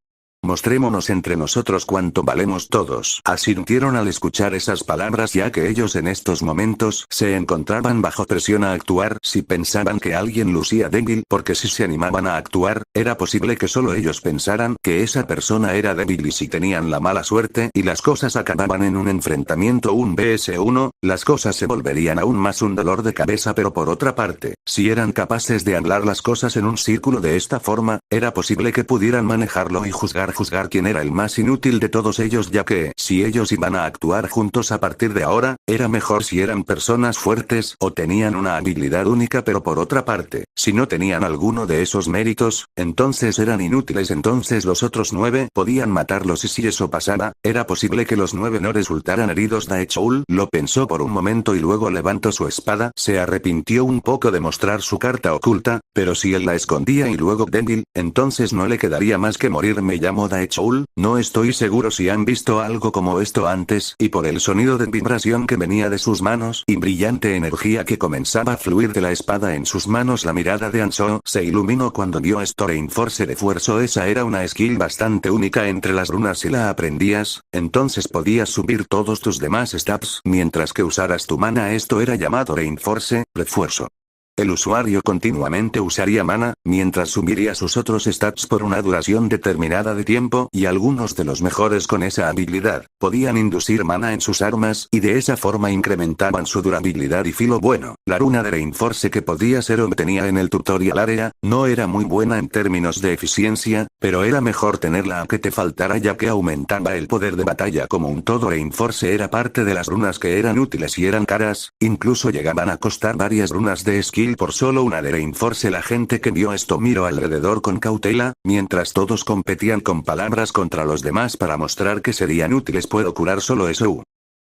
Mostrémonos entre nosotros cuánto valemos todos. Asintieron al escuchar esas palabras, ya que ellos en estos momentos se encontraban bajo presión a actuar. Si pensaban que alguien lucía débil, porque si se animaban a actuar, era posible que solo ellos pensaran que esa persona era débil, y si tenían la mala suerte y las cosas acababan en un enfrentamiento 1 vs 1, las cosas se volverían aún más un dolor de cabeza. Pero por otra parte, si eran capaces de hablar las cosas en un círculo de esta forma, era posible que pudieran manejarlo y juzgar quién era el más inútil de todos ellos, ya que, si ellos iban a actuar juntos a partir de ahora, era mejor si eran personas fuertes o tenían una habilidad única. Pero por otra parte, si no tenían alguno de esos méritos, entonces eran inútiles. Entonces los otros 9 podían matarlos, y si eso pasara, era posible que los 9 no resultaran heridos. Daechul lo pensó por un momento y luego levantó su espada. Se arrepintió un poco de mostrar su carta oculta, pero si él la escondía y luego débil, entonces no le quedaría más que morir. Me llamo Daechul, no estoy seguro si han visto algo como esto antes, y por el sonido de vibración que venía de sus manos y brillante energía que comenzaba a fluir de la espada en sus manos, la mirada de Ansho se iluminó cuando vio esto. Reinforce refuerzo. Esa era una skill bastante única entre las runas. Si la aprendías, entonces podías subir todos tus demás stats mientras que usaras tu mana. Esto era llamado Reinforce refuerzo. El usuario continuamente usaría mana, mientras subiría sus otros stats por una duración determinada de tiempo, y algunos de los mejores con esa habilidad podían inducir mana en sus armas, y de esa forma incrementaban su durabilidad y filo. Bueno, la runa de Reinforce que podía ser obtenida en el tutorial área, no era muy buena en términos de eficiencia, pero era mejor tenerla a que te faltara, ya que aumentaba el poder de batalla como un todo. Reinforce era parte de las runas que eran útiles y eran caras, incluso llegaban a costar varias runas de skill por solo una de Reinforce. La gente que vio esto miró alrededor con cautela, mientras todos competían con palabras contra los demás para mostrar que serían útiles. Puedo curar solo eso.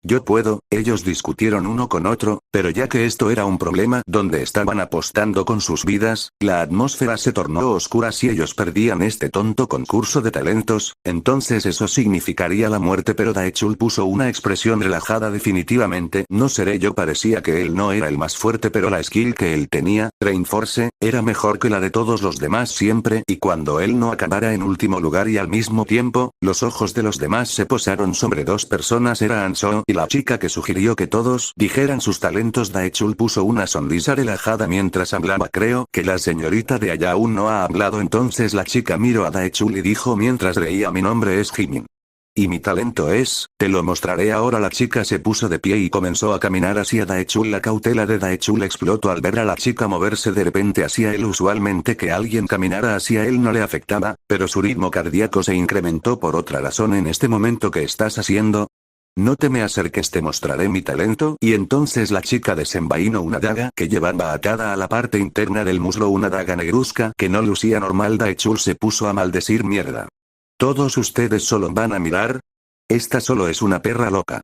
Yo puedo. Ellos discutieron uno con otro, pero ya que esto era un problema donde estaban apostando con sus vidas, la atmósfera se tornó oscura si ellos perdían este tonto concurso de talentos, entonces eso significaría la muerte, pero Daechul puso una expresión relajada. Definitivamente no seré yo. Parecía que él no era el más fuerte, pero la skill que él tenía, Reinforce, era mejor que la de todos los demás siempre, y cuando él no acabara en último lugar y al mismo tiempo, los ojos de los demás se posaron sobre dos personas. Era Ansho y la chica que sugirió que todos dijeran sus talentos. Daechul puso una sonrisa relajada mientras hablaba. Creo que la señorita de allá aún no ha hablado. Entonces la chica miró a Daechul y dijo mientras reía: mi nombre es Jimin. Y mi talento es, te lo mostraré ahora. La chica se puso de pie y comenzó a caminar hacia Daechul. La cautela de Daechul explotó al ver a la chica moverse de repente hacia él. Usualmente que alguien caminara hacia él no le afectaba, pero su ritmo cardíaco se incrementó por otra razón. En este momento, ¿qué estás haciendo? No te me acerques, te mostraré mi talento. Y entonces la chica desenvainó una daga que llevaba atada a la parte interna del muslo, una daga negruzca que no lucía normal. Daechul se puso a maldecir: mierda. ¿Todos ustedes solo van a mirar? Esta solo es una perra loca.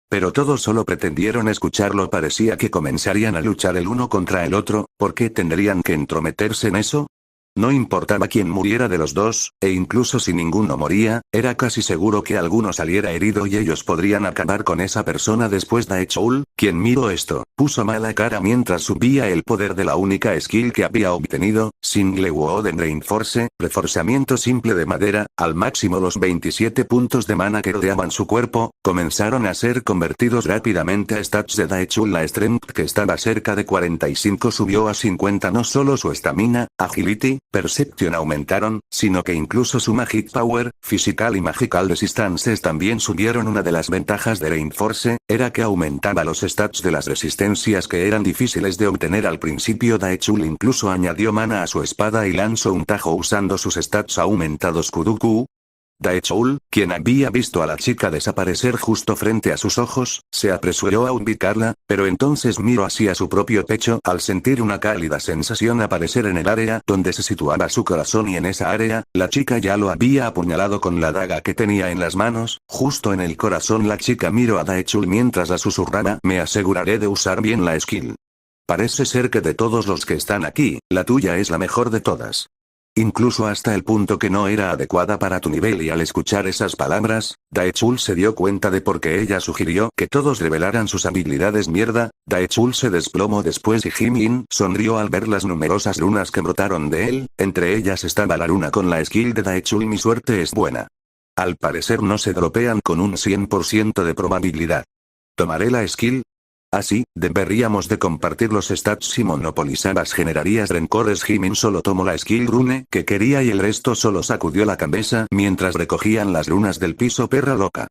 Pero todos solo pretendieron escucharlo. Parecía que comenzarían a luchar el uno contra el otro. ¿Por qué tendrían que entrometerse en eso? No importaba quién muriera de los dos, e incluso si ninguno moría, era casi seguro que alguno saliera herido y ellos podrían acabar con esa persona después. Daechul, quien miró esto, puso mala cara mientras subía el poder de la única skill que había obtenido, Single Wooden Reinforce, reforzamiento simple de madera, al máximo. Los 27 puntos de mana que rodeaban su cuerpo, comenzaron a ser convertidos rápidamente a stats de Daechul. La strength, que estaba cerca de 45, subió a 50. No solo su estamina, agility, Perception aumentaron, sino que incluso su Magic Power, Physical y Magical Resistances también subieron. Una de las ventajas de Reinforce, era que aumentaba los stats de las resistencias que eran difíciles de obtener al principio. Daechul incluso añadió mana a su espada y lanzó un tajo usando sus stats aumentados. Kuduku. Daechul, quien había visto a la chica desaparecer justo frente a sus ojos, se apresuró a ubicarla, pero entonces miró hacia su propio pecho al sentir una cálida sensación aparecer en el área donde se situaba su corazón, y en esa área, la chica ya lo había apuñalado con la daga que tenía en las manos, justo en el corazón. La chica miró a Daechul mientras la susurraba: me aseguraré de usar bien la skill. Parece ser que de todos los que están aquí, la tuya es la mejor de todas. Incluso hasta el punto que no era adecuada para tu nivel. Y al escuchar esas palabras, Daechul se dio cuenta de por qué ella sugirió que todos revelaran sus habilidades. Mierda. Daechul se desplomó después y Jimin sonrió al ver las numerosas runas que brotaron de él, entre ellas estaba la runa con la skill de Daechul: mi suerte es buena. Al parecer no se dropean con un 100% de probabilidad. ¿Tomaré la skill? Así, deberíamos de compartir los stats. Si monopolizaras generarías rencores. Jimin solo tomó la skill rune que quería y el resto solo sacudió la cabeza mientras recogían las runas del piso. Perra loca.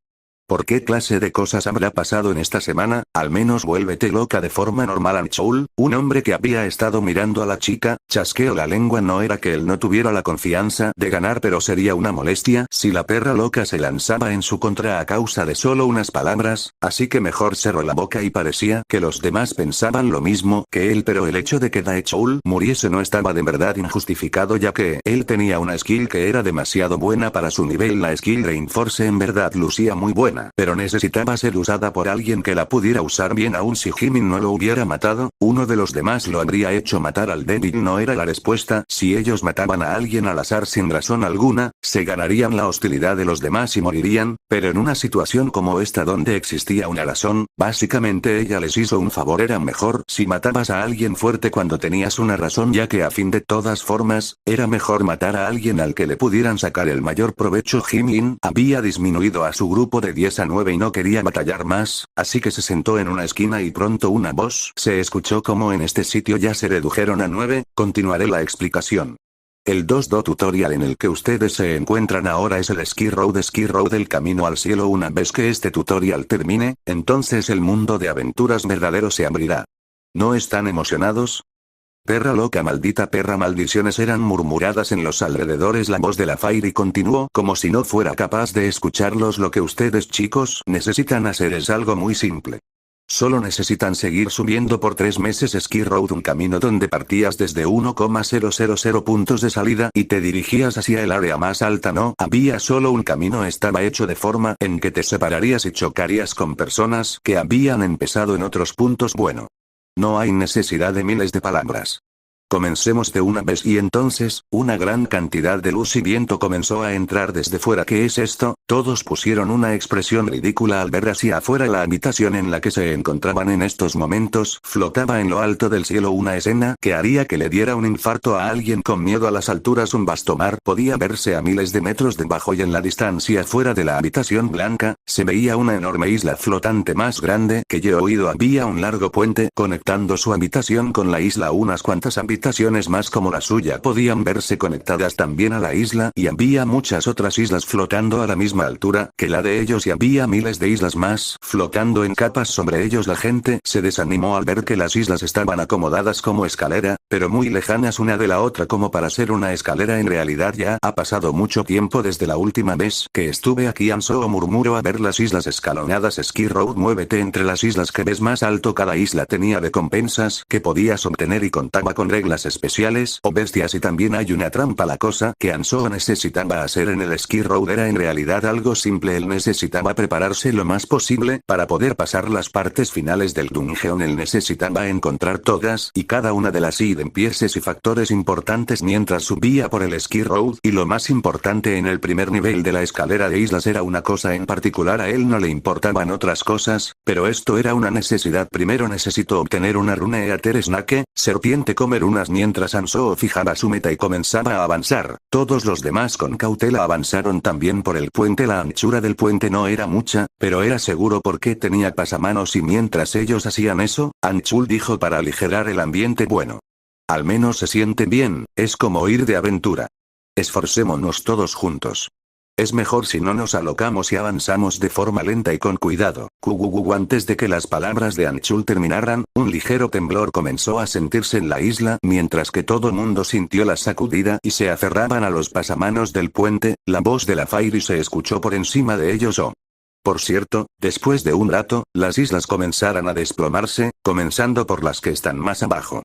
¿Por qué clase de cosas habrá pasado en esta semana? Al menos vuélvete loca de forma normal. Anchoul, un hombre que había estado mirando a la chica, chasqueó la lengua. No era que él no tuviera la confianza de ganar, pero sería una molestia si la perra loca se lanzaba en su contra a causa de solo unas palabras, así que mejor cerró la boca. Y parecía que los demás pensaban lo mismo que él, pero el hecho de que Daechul muriese no estaba de verdad injustificado, ya que él tenía una skill que era demasiado buena para su nivel. La skill Reinforce en verdad lucía muy buena, pero necesitaba ser usada por alguien que la pudiera usar bien. Aun si Jimin no lo hubiera matado, uno de los demás lo habría hecho matar al débil. No era la respuesta. Si ellos mataban a alguien al azar sin razón alguna, se ganarían la hostilidad de los demás y morirían, pero en una situación como esta donde existía una razón, básicamente ella les hizo un favor. Era mejor si matabas a alguien fuerte cuando tenías una razón, ya que a fin de todas formas, era mejor matar a alguien al que le pudieran sacar el mayor provecho. Jimin había disminuido a su grupo de 10 a 9 y no quería batallar más, así que se sentó en una esquina y pronto una voz se escuchó como: en este sitio ya se redujeron a 9, continuaré la explicación. El 2D tutorial en el que ustedes se encuentran ahora es el Ski Road, el camino al cielo. Una vez que este tutorial termine, entonces el mundo de aventuras verdadero se abrirá. ¿No están emocionados? Perra loca, maldita perra. Maldiciones eran murmuradas en los alrededores. La voz de la Fairy continuó como si no fuera capaz de escucharlos. Lo que ustedes chicos necesitan hacer es algo muy simple. Solo necesitan seguir subiendo por 3 meses Ski Road, un camino donde partías desde 1,000 puntos de salida y te dirigías hacia el área más alta. No había solo un camino, estaba hecho de forma en que te separarías y chocarías con personas que habían empezado en otros puntos. Bueno, no hay necesidad de miles de palabras. Comencemos de una vez. Y entonces, una gran cantidad de luz y viento comenzó a entrar desde fuera. ¿Qué es esto? Todos pusieron una expresión ridícula al ver hacia afuera la habitación en la que se encontraban en estos momentos. Flotaba en lo alto del cielo una escena que haría que le diera un infarto a alguien con miedo a las alturas. Un vasto mar podía verse a miles de metros debajo y en la distancia fuera de la habitación blanca, se veía una enorme isla flotante más grande que yo he oído. Había un largo puente conectando su habitación con la isla. Unas cuantas habitaciones más como la suya podían verse conectadas también a la isla y había muchas otras islas flotando a la misma altura que la de ellos y había miles de islas más flotando en capas sobre ellos. La gente se desanimó al ver que las islas estaban acomodadas como escalera, pero muy lejanas una de la otra como para ser una escalera. En realidad ya ha pasado mucho tiempo desde la última vez que estuve aquí. Ansoo murmuró a ver las islas escalonadas. Ski Road, muévete entre las islas que ves más alto. Cada isla tenía recompensas que podías obtener y contaba con reglas especiales o bestias y también hay una trampa. La cosa que Ansoo necesitaba hacer en el Ski Road era en realidad algo simple. Él necesitaba prepararse lo más posible para poder pasar las partes finales del dungeon. Él necesitaba encontrar todas y cada una de las pieces y factores importantes mientras subía por el Ski Road, y lo más importante en el primer nivel de la escalera de islas era una cosa en particular. A él no le importaban otras cosas, pero esto era una necesidad. Primero necesito obtener una rune Eater Snake, serpiente comer unas. Mientras Ansoo fijaba su meta y comenzaba a avanzar, todos los demás con cautela avanzaron también por el puente. La anchura del puente no era mucha, pero era seguro porque tenía pasamanos y mientras ellos hacían eso, Anchul dijo para aligerar el ambiente: bueno, al menos se siente bien, es como ir de aventura. Esforcémonos todos juntos. Es mejor si no nos alocamos y avanzamos de forma lenta y con cuidado. Antes de que las palabras de Anchul terminaran, un ligero temblor comenzó a sentirse en la isla, mientras que todo mundo sintió la sacudida y se aferraban a los pasamanos del puente. La voz de la Fairy se escuchó por encima de ellos. Oh. Por cierto, después de un rato, las islas comenzaron a desplomarse, comenzando por las que están más abajo.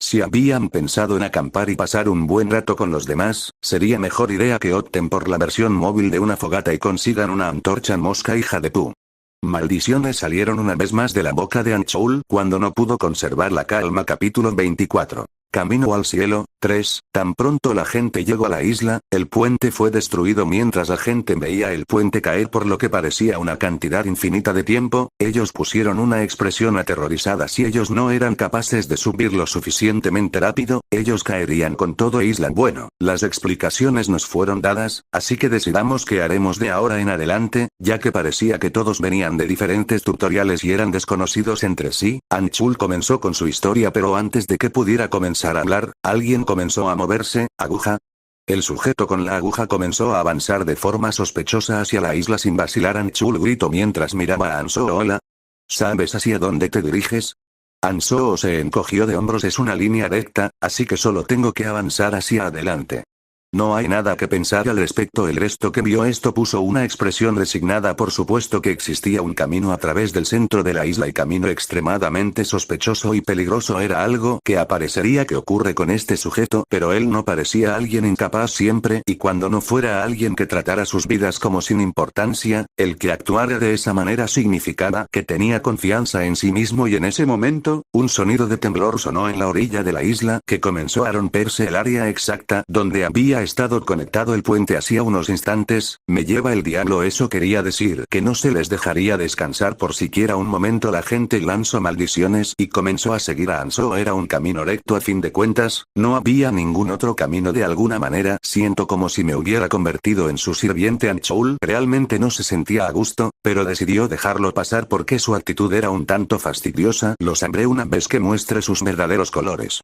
Si habían pensado en acampar y pasar un buen rato con los demás, sería mejor idea que opten por la versión móvil de una fogata y consigan una antorcha mosca. Hija de pu. Maldiciones salieron una vez más de la boca de Anchul cuando no pudo conservar la calma. Capítulo 24. Camino al cielo. 3. Tan pronto la gente llegó a la isla, el puente fue destruido. Mientras la gente veía el puente caer por lo que parecía una cantidad infinita de tiempo, ellos pusieron una expresión aterrorizada. Si ellos no eran capaces de subir lo suficientemente rápido, ellos caerían con todo isla. Bueno, las explicaciones nos fueron dadas, así que decidamos qué haremos de ahora en adelante, ya que parecía que todos venían de diferentes tutoriales y eran desconocidos entre sí. Anchul comenzó con su historia, pero antes de que pudiera comenzar a hablar, alguien comenzó a moverse. Aguja. El sujeto con la aguja comenzó a avanzar de forma sospechosa hacia la isla sin vacilar. Anchul gritó mientras miraba a Ansoo. Hola. ¿Sabes hacia dónde te diriges? Ansoo se encogió de hombros. Es una línea recta, así que solo tengo que avanzar hacia adelante. No hay nada que pensar al respecto. El resto que vio esto puso una expresión resignada. Por supuesto que existía un camino a través del centro de la isla y camino extremadamente sospechoso y peligroso. Era algo que aparecería que ocurre con este sujeto, pero él no parecía alguien incapaz siempre y cuando no fuera alguien que tratara sus vidas como sin importancia. El que actuara de esa manera significaba que tenía confianza en sí mismo y en ese momento, un sonido de temblor sonó en la orilla de la isla que comenzó a romperse el área exacta donde había estado conectado el puente hacía unos instantes. Me lleva el diablo. Eso quería decir que no se les dejaría descansar por siquiera un momento. La gente lanzó maldiciones y comenzó a seguir a Ansoo. Era un camino recto a fin de cuentas, no había ningún otro camino. De alguna manera, siento como si me hubiera convertido en su sirviente. Anchul realmente no se sentía a gusto, pero decidió dejarlo pasar porque su actitud era un tanto fastidiosa. Lo sabré una vez que muestre sus verdaderos colores.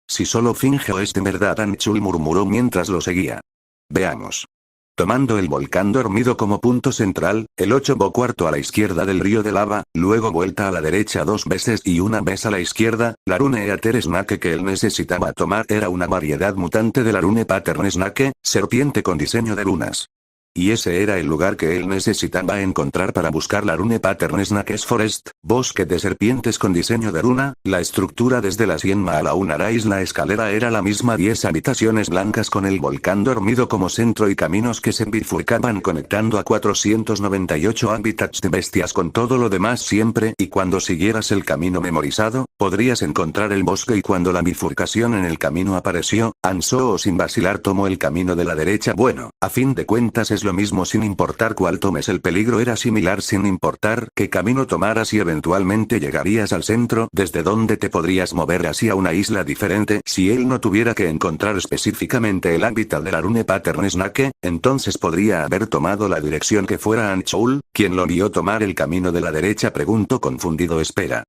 Si solo finge o es de verdad, Anchul murmuró mientras lo seguía. Veamos. Tomando el volcán dormido como punto central, el 8/4 a la izquierda del río de lava, luego vuelta a la derecha 2 veces y una vez a la izquierda, la rune Eater Snake que él necesitaba tomar era una variedad mutante de la rune Pattern Snake, serpiente con diseño de lunas. Y ese era el lugar que él necesitaba encontrar para buscar la Rune Pattern Snakes Forest, bosque de serpientes con diseño de runa. La estructura desde la Sienma a la Unarais, la escalera era la misma, 10 habitaciones blancas con el volcán dormido como centro y caminos que se bifurcaban conectando a 498 hábitats de bestias con todo lo demás siempre y cuando siguieras el camino memorizado, podrías encontrar el bosque y cuando la bifurcación en el camino apareció, Ansoo sin vacilar tomó el camino de la derecha. Bueno, a fin de cuentas es lo mismo sin importar cuál tomes, el peligro era similar sin importar qué camino tomaras y eventualmente llegarías al centro desde donde te podrías mover hacia una isla diferente. Si él no tuviera que encontrar específicamente el hábitat de la Rune Pattern Snake, entonces podría haber tomado la dirección que fuera Anchoul, quien lo vio tomar el camino de la derecha. Preguntó confundido. Espera.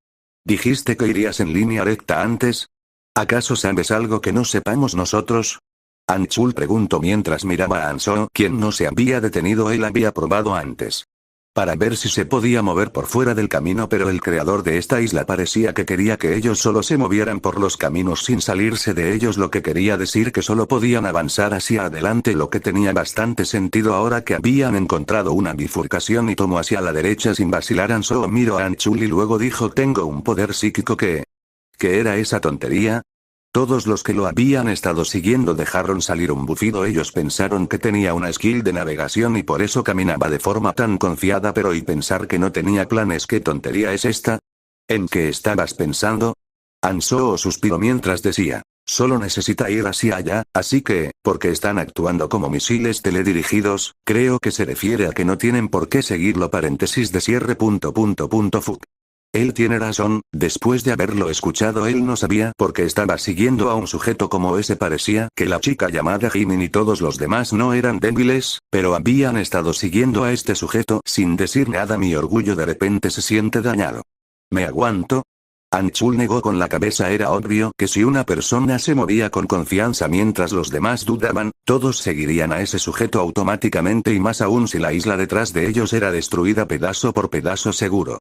¿Dijiste que irías en línea recta antes? ¿Acaso sabes algo que no sepamos nosotros? Anchul preguntó mientras miraba a Ansoo, quien no se había detenido. Él había probado antes para ver si se podía mover por fuera del camino, pero el creador de esta isla parecía que quería que ellos solo se movieran por los caminos sin salirse de ellos, lo que quería decir que solo podían avanzar hacia adelante, lo que tenía bastante sentido ahora que habían encontrado una bifurcación y tomó hacia la derecha sin vacilar. Ansoo miró a Anchul y luego dijo: tengo un poder psíquico que... ¿Qué era esa tontería? Todos los que lo habían estado siguiendo dejaron salir un bufido. Ellos pensaron que tenía una skill de navegación y por eso caminaba de forma tan confiada, pero y pensar que no tenía planes. ¿Qué tontería es esta? ¿En qué estabas pensando? Ansoo suspiró mientras decía: solo necesita ir hacia allá, así que, porque están actuando como misiles teledirigidos, creo que se refiere a que no tienen por qué seguirlo. Paréntesis de cierre. Fuck. Él tiene razón, después de haberlo escuchado él no sabía por qué estaba siguiendo a un sujeto como ese. Parecía que la chica llamada Jimin y todos los demás no eran débiles, pero habían estado siguiendo a este sujeto sin decir nada. Mi orgullo de repente se siente dañado. ¿Me aguanto? Anchul negó con la cabeza. Era obvio que si una persona se movía con confianza mientras los demás dudaban, todos seguirían a ese sujeto automáticamente, y más aún si la isla detrás de ellos era destruida pedazo por pedazo. Seguro.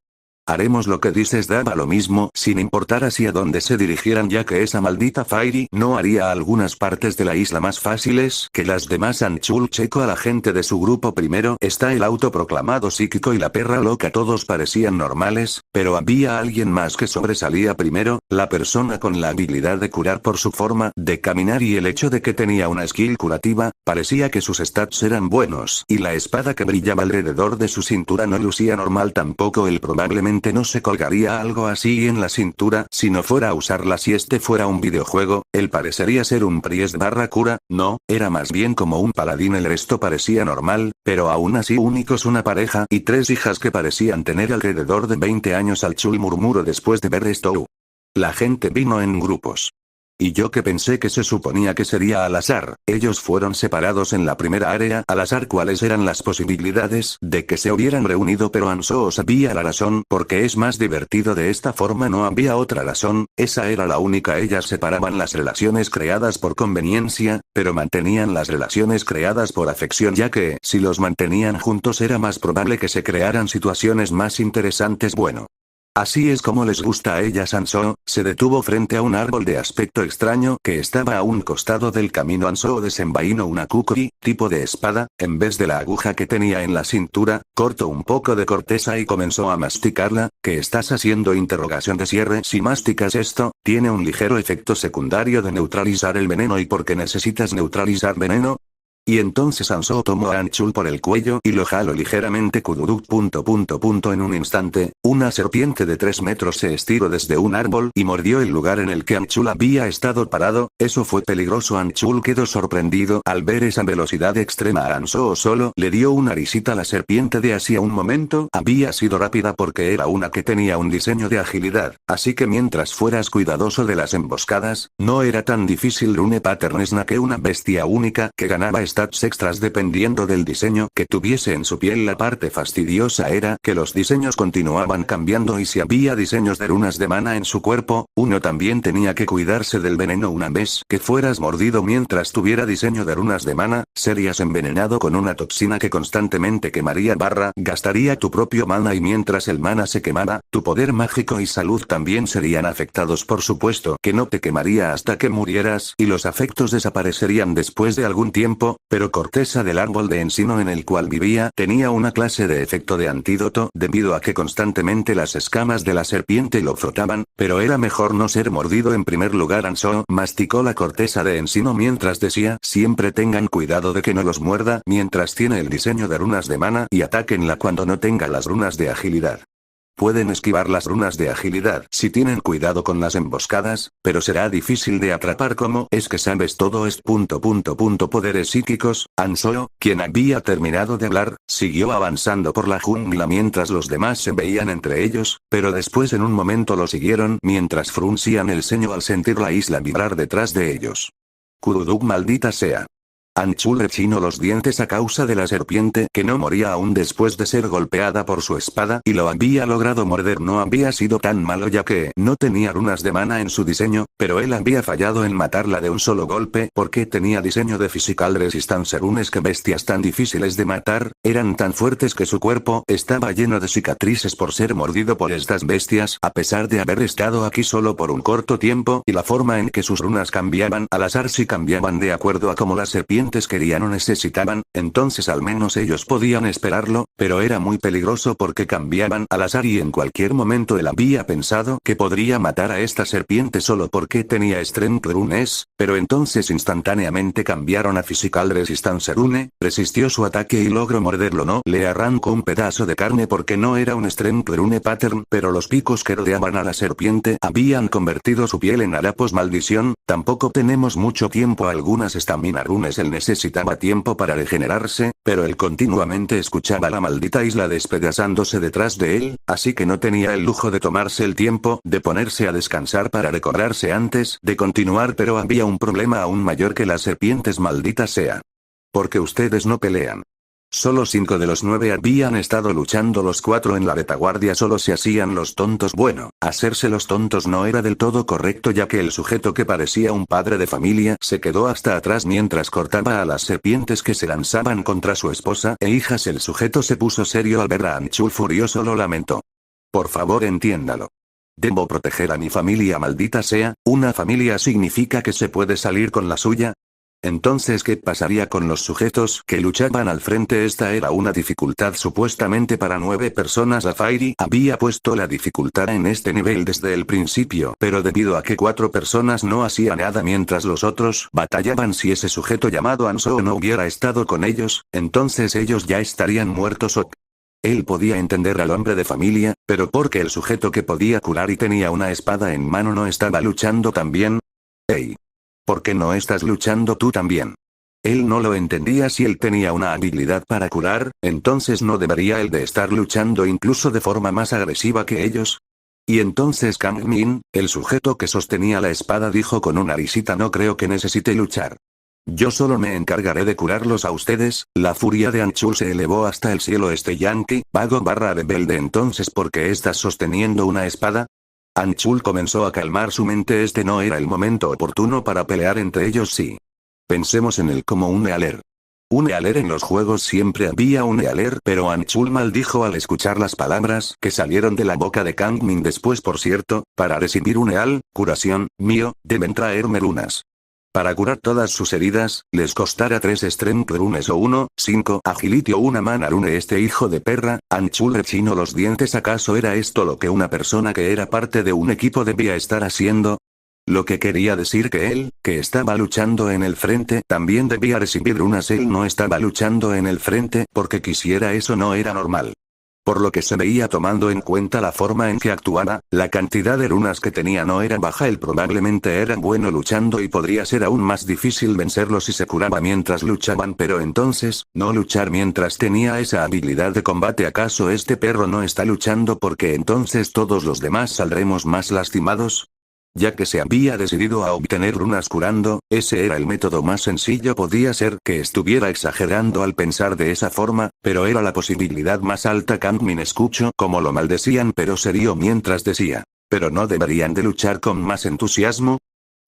Haremos lo que dices. Daba lo mismo, sin importar hacia dónde se dirigieran, ya que esa maldita Fairy no haría algunas partes de la isla más fáciles que las demás. Anchul checó a la gente de su grupo. Primero está el autoproclamado psíquico y la perra loca. Todos parecían normales, pero había alguien más que sobresalía. Primero, la persona con la habilidad de curar por su forma de caminar y el hecho de que tenía una skill curativa. Parecía que sus stats eran buenos y la espada que brillaba alrededor de su cintura no lucía normal tampoco. Él probablemente no se colgaría algo así en la cintura si no fuera a usarla. Si este fuera un videojuego, él parecería ser un priest barra cura, no, era más bien como un paladín. El resto parecía normal, pero aún así únicos, una pareja y 3 hijas que parecían tener alrededor de 20 años. Anchul murmuró después de ver esto. La gente vino en grupos. Y yo que pensé que se suponía que sería al azar, ellos fueron separados en la primera área al azar. ¿Cuáles eran las posibilidades de que se hubieran reunido? Pero Ansoo sabía la razón, porque es más divertido de esta forma. No había otra razón, esa era la única. Ellas separaban las relaciones creadas por conveniencia, pero mantenían las relaciones creadas por afección, ya que, si los mantenían juntos era más probable que se crearan situaciones más interesantes. Bueno. Así es como les gusta a ellas. Ansoo se detuvo frente a un árbol de aspecto extraño que estaba a un costado del camino. Ansoo desenvainó una kukri, tipo de espada, en vez de la aguja que tenía en la cintura, cortó un poco de corteza y comenzó a masticarla. ¿Qué estás haciendo? Interrogación de cierre. Si masticas esto, tiene un ligero efecto secundario de neutralizar el veneno. ¿Y por qué necesitas neutralizar veneno? Y entonces Ansoo tomó a Anchul por el cuello y lo jaló ligeramente. En un instante, una serpiente de 3 metros se estiró desde un árbol y mordió el lugar en el que Anchul había estado parado. Eso fue peligroso. Anchul quedó sorprendido al ver esa velocidad extrema. A Ansoo solo le dio una risita. La serpiente de hacía un momento había sido rápida porque era una que tenía un diseño de agilidad, así que mientras fueras cuidadoso de las emboscadas, no era tan difícil. Rune Pattern Snake, una bestia única que ganaba stats extras dependiendo del diseño que tuviese en su piel. La parte fastidiosa era que los diseños continuaban cambiando y si había diseños de runas de mana en su cuerpo, uno también tenía que cuidarse del veneno. Una vez que fueras mordido mientras tuviera diseño de runas de mana, serías envenenado con una toxina que constantemente quemaría gastaría tu propio mana, y mientras el mana se quemaba, tu poder mágico y salud también serían afectados. Por supuesto que no te quemaría hasta que murieras y los efectos desaparecerían después de algún tiempo, Pero corteza del árbol de encino en el cual vivía tenía una clase de efecto de antídoto debido a que constantemente las escamas de la serpiente lo frotaban, pero era mejor no ser mordido en primer lugar. Ansoo masticó la corteza de encino mientras decía: siempre tengan cuidado de que no los muerda mientras tiene el diseño de runas de mana y atáquenla cuando no tenga las runas de agilidad. Pueden esquivar las runas de agilidad si tienen cuidado con las emboscadas, pero será difícil de atrapar. ¿Cómo es que sabes todo esto? Poderes psíquicos. Ansoo, quien había terminado de hablar, siguió avanzando por la jungla mientras los demás se veían entre ellos, pero después en un momento lo siguieron mientras fruncían el ceño al sentir la isla vibrar detrás de ellos. Kuruduk, maldita sea. Anchul rechinó los dientes a causa de la serpiente que no moría aún después de ser golpeada por su espada y lo había logrado morder. No había sido tan malo ya que no tenía runas de mana en su diseño, pero él había fallado en matarla de un solo golpe porque tenía diseño de Physical Resistance Runes. Que bestias tan difíciles de matar, eran tan fuertes que su cuerpo estaba lleno de cicatrices por ser mordido por estas bestias a pesar de haber estado aquí solo por un corto tiempo y la forma en que sus runas cambiaban al azar. Si cambiaban de acuerdo a cómo la serpiente querían o necesitaban, entonces al menos ellos podían esperarlo, pero era muy peligroso porque cambiaban al azar y en cualquier momento él había pensado que podría matar a esta serpiente solo porque tenía Strength Runes, pero entonces instantáneamente cambiaron a Physical Resistance Rune, resistió su ataque y logró morderlo. No le arrancó un pedazo de carne porque no era un Strength Rune Pattern, pero los picos que rodeaban a la serpiente habían convertido su piel en harapos. Maldición, tampoco tenemos mucho tiempo. Algunas Stamina Runes el necesitaba tiempo para regenerarse, pero él continuamente escuchaba la maldita isla despedazándose detrás de él, así que no tenía el lujo de tomarse el tiempo de ponerse a descansar para recobrarse antes de continuar. Pero había un problema aún mayor que las serpientes, maldita sea. Porque ustedes no pelean. Solo 5 de los 9 habían estado luchando, los 4 en la retaguardia solo se hacían los tontos. Bueno, hacerse los tontos no era del todo correcto ya que el sujeto que parecía un padre de familia se quedó hasta atrás mientras cortaba a las serpientes que se lanzaban contra su esposa e hijas. El sujeto se puso serio al ver a Anchul furioso. Lo lamentó. Por favor, entiéndalo. Debo proteger a mi familia, maldita sea. ¿Una familia significa que se puede salir con la suya? Entonces, ¿qué pasaría con los sujetos que luchaban al frente? Esta era una dificultad supuestamente para 9 personas. A Fairy había puesto la dificultad en este nivel desde el principio, pero debido a que 4 personas no hacían nada mientras los otros batallaban, si ese sujeto llamado Ansoo no hubiera estado con ellos, entonces ellos ya estarían muertos. Él podía entender al hombre de familia, pero porque el sujeto que podía curar y tenía una espada en mano no estaba luchando también. ¡Hey! ¿Por qué no estás luchando tú también? Él no lo entendía. Si él tenía una habilidad para curar, entonces no debería él de estar luchando incluso de forma más agresiva que ellos. Y entonces Kang Min, el sujeto que sostenía la espada, dijo con una risita: no creo que necesite luchar. Yo solo me encargaré de curarlos a ustedes. La furia de Anchul se elevó hasta el cielo. Yankee, vago barra rebelde. Entonces, ¿por qué estás sosteniendo una espada? Anchul comenzó a calmar su mente. Este no era el momento oportuno para pelear entre ellos. Sí. Pensemos en él como un Ealer. Un Ealer. En los juegos siempre había un Ealer, pero Anchul maldijo al escuchar las palabras que salieron de la boca de Kang Min. Después, por cierto, para recibir un Eal, curación, mío, deben traerme runas. Para curar todas sus heridas, les costará 3 Strength Runes o 1, 5 Agility o 1 Mana Rune. Este hijo de perra. Anchul rechinó los dientes. ¿Acaso era esto lo que una persona que era parte de un equipo debía estar haciendo? Lo que quería decir que él, que estaba luchando en el frente, también debía recibir runas. Él no estaba luchando en el frente porque quisiera, eso no era normal. Por lo que se veía, tomando en cuenta la forma en que actuaba, la cantidad de runas que tenía no era baja. Él probablemente era bueno luchando y podría ser aún más difícil vencerlo si se curaba mientras luchaban, pero entonces, no luchar mientras tenía esa habilidad de combate. ¿Acaso este perro no está luchando porque entonces todos los demás saldremos más lastimados? Ya que se había decidido a obtener runas curando, ese era el método más sencillo. Podía ser que estuviera exagerando al pensar de esa forma, pero era la posibilidad más alta. Kang Min escuchó como lo maldecían, pero se rió mientras decía: ¿pero no deberían de luchar con más entusiasmo?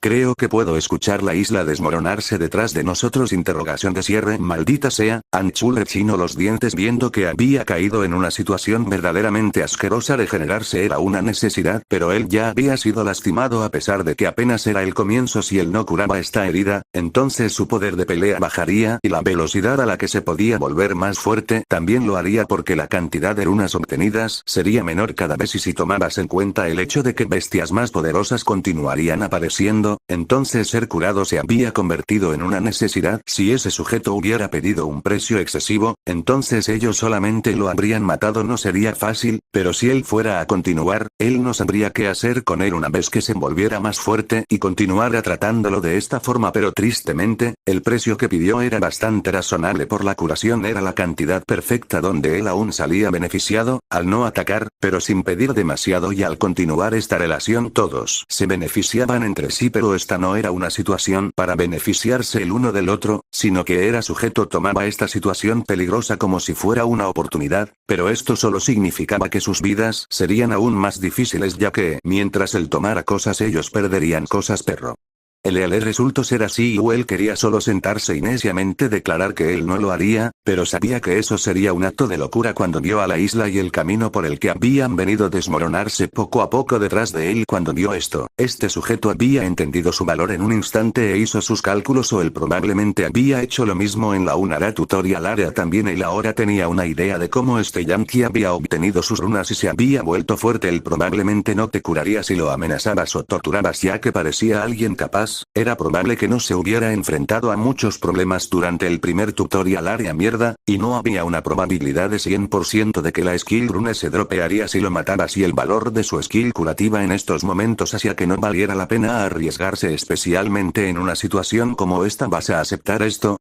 Creo que puedo escuchar la isla desmoronarse detrás de nosotros. Interrogación de cierre. Maldita sea, Anchul rechinó los dientes viendo que había caído en una situación verdaderamente asquerosa. Regenerarse era una necesidad, pero él ya había sido lastimado a pesar de que apenas era el comienzo. Si él no curaba esta herida, entonces su poder de pelea bajaría y la velocidad a la que se podía volver más fuerte también lo haría porque la cantidad de runas obtenidas sería menor cada vez y si tomabas en cuenta el hecho de que bestias más poderosas continuarían apareciendo, entonces ser curado se había convertido en una necesidad. Si ese sujeto hubiera pedido un precio excesivo, entonces ellos solamente lo habrían matado. No sería fácil, pero si él fuera a continuar, él no sabría qué hacer con él una vez que se volviera más fuerte y continuara tratándolo de esta forma. Pero tristemente, el precio que pidió era bastante razonable por la curación, era la cantidad perfecta donde él aún salía beneficiado, al no atacar, pero sin pedir demasiado, y al continuar esta relación todos se beneficiaban entre sí. Pero esta no era una situación para beneficiarse el uno del otro, sino que era sujeto tomaba esta situación peligrosa como si fuera una oportunidad, pero esto solo significaba que sus vidas serían aún más difíciles ya que mientras él tomara cosas ellos perderían cosas. Perro. El resultó ser así y él quería solo sentarse y neciamente declarar que él no lo haría, pero sabía que eso sería un acto de locura cuando vio a la isla y el camino por el que habían venido desmoronarse poco a poco detrás de él. Cuando vio esto, este sujeto había entendido su valor en un instante e hizo sus cálculos, o él probablemente había hecho lo mismo en la Unara Tutorial Area también. Él ahora tenía una idea de cómo este Yankee había obtenido sus runas y se había vuelto fuerte. Él probablemente no te curaría si lo amenazabas o torturabas ya que parecía alguien capaz. Era probable que no se hubiera enfrentado a muchos problemas durante el primer tutorial área mierda, y no había una probabilidad de 100% de que la skill rune se dropearía si lo matabas, y el valor de su skill curativa en estos momentos hacía que no valiera la pena arriesgarse, especialmente en una situación como esta. ¿Vas a aceptar esto?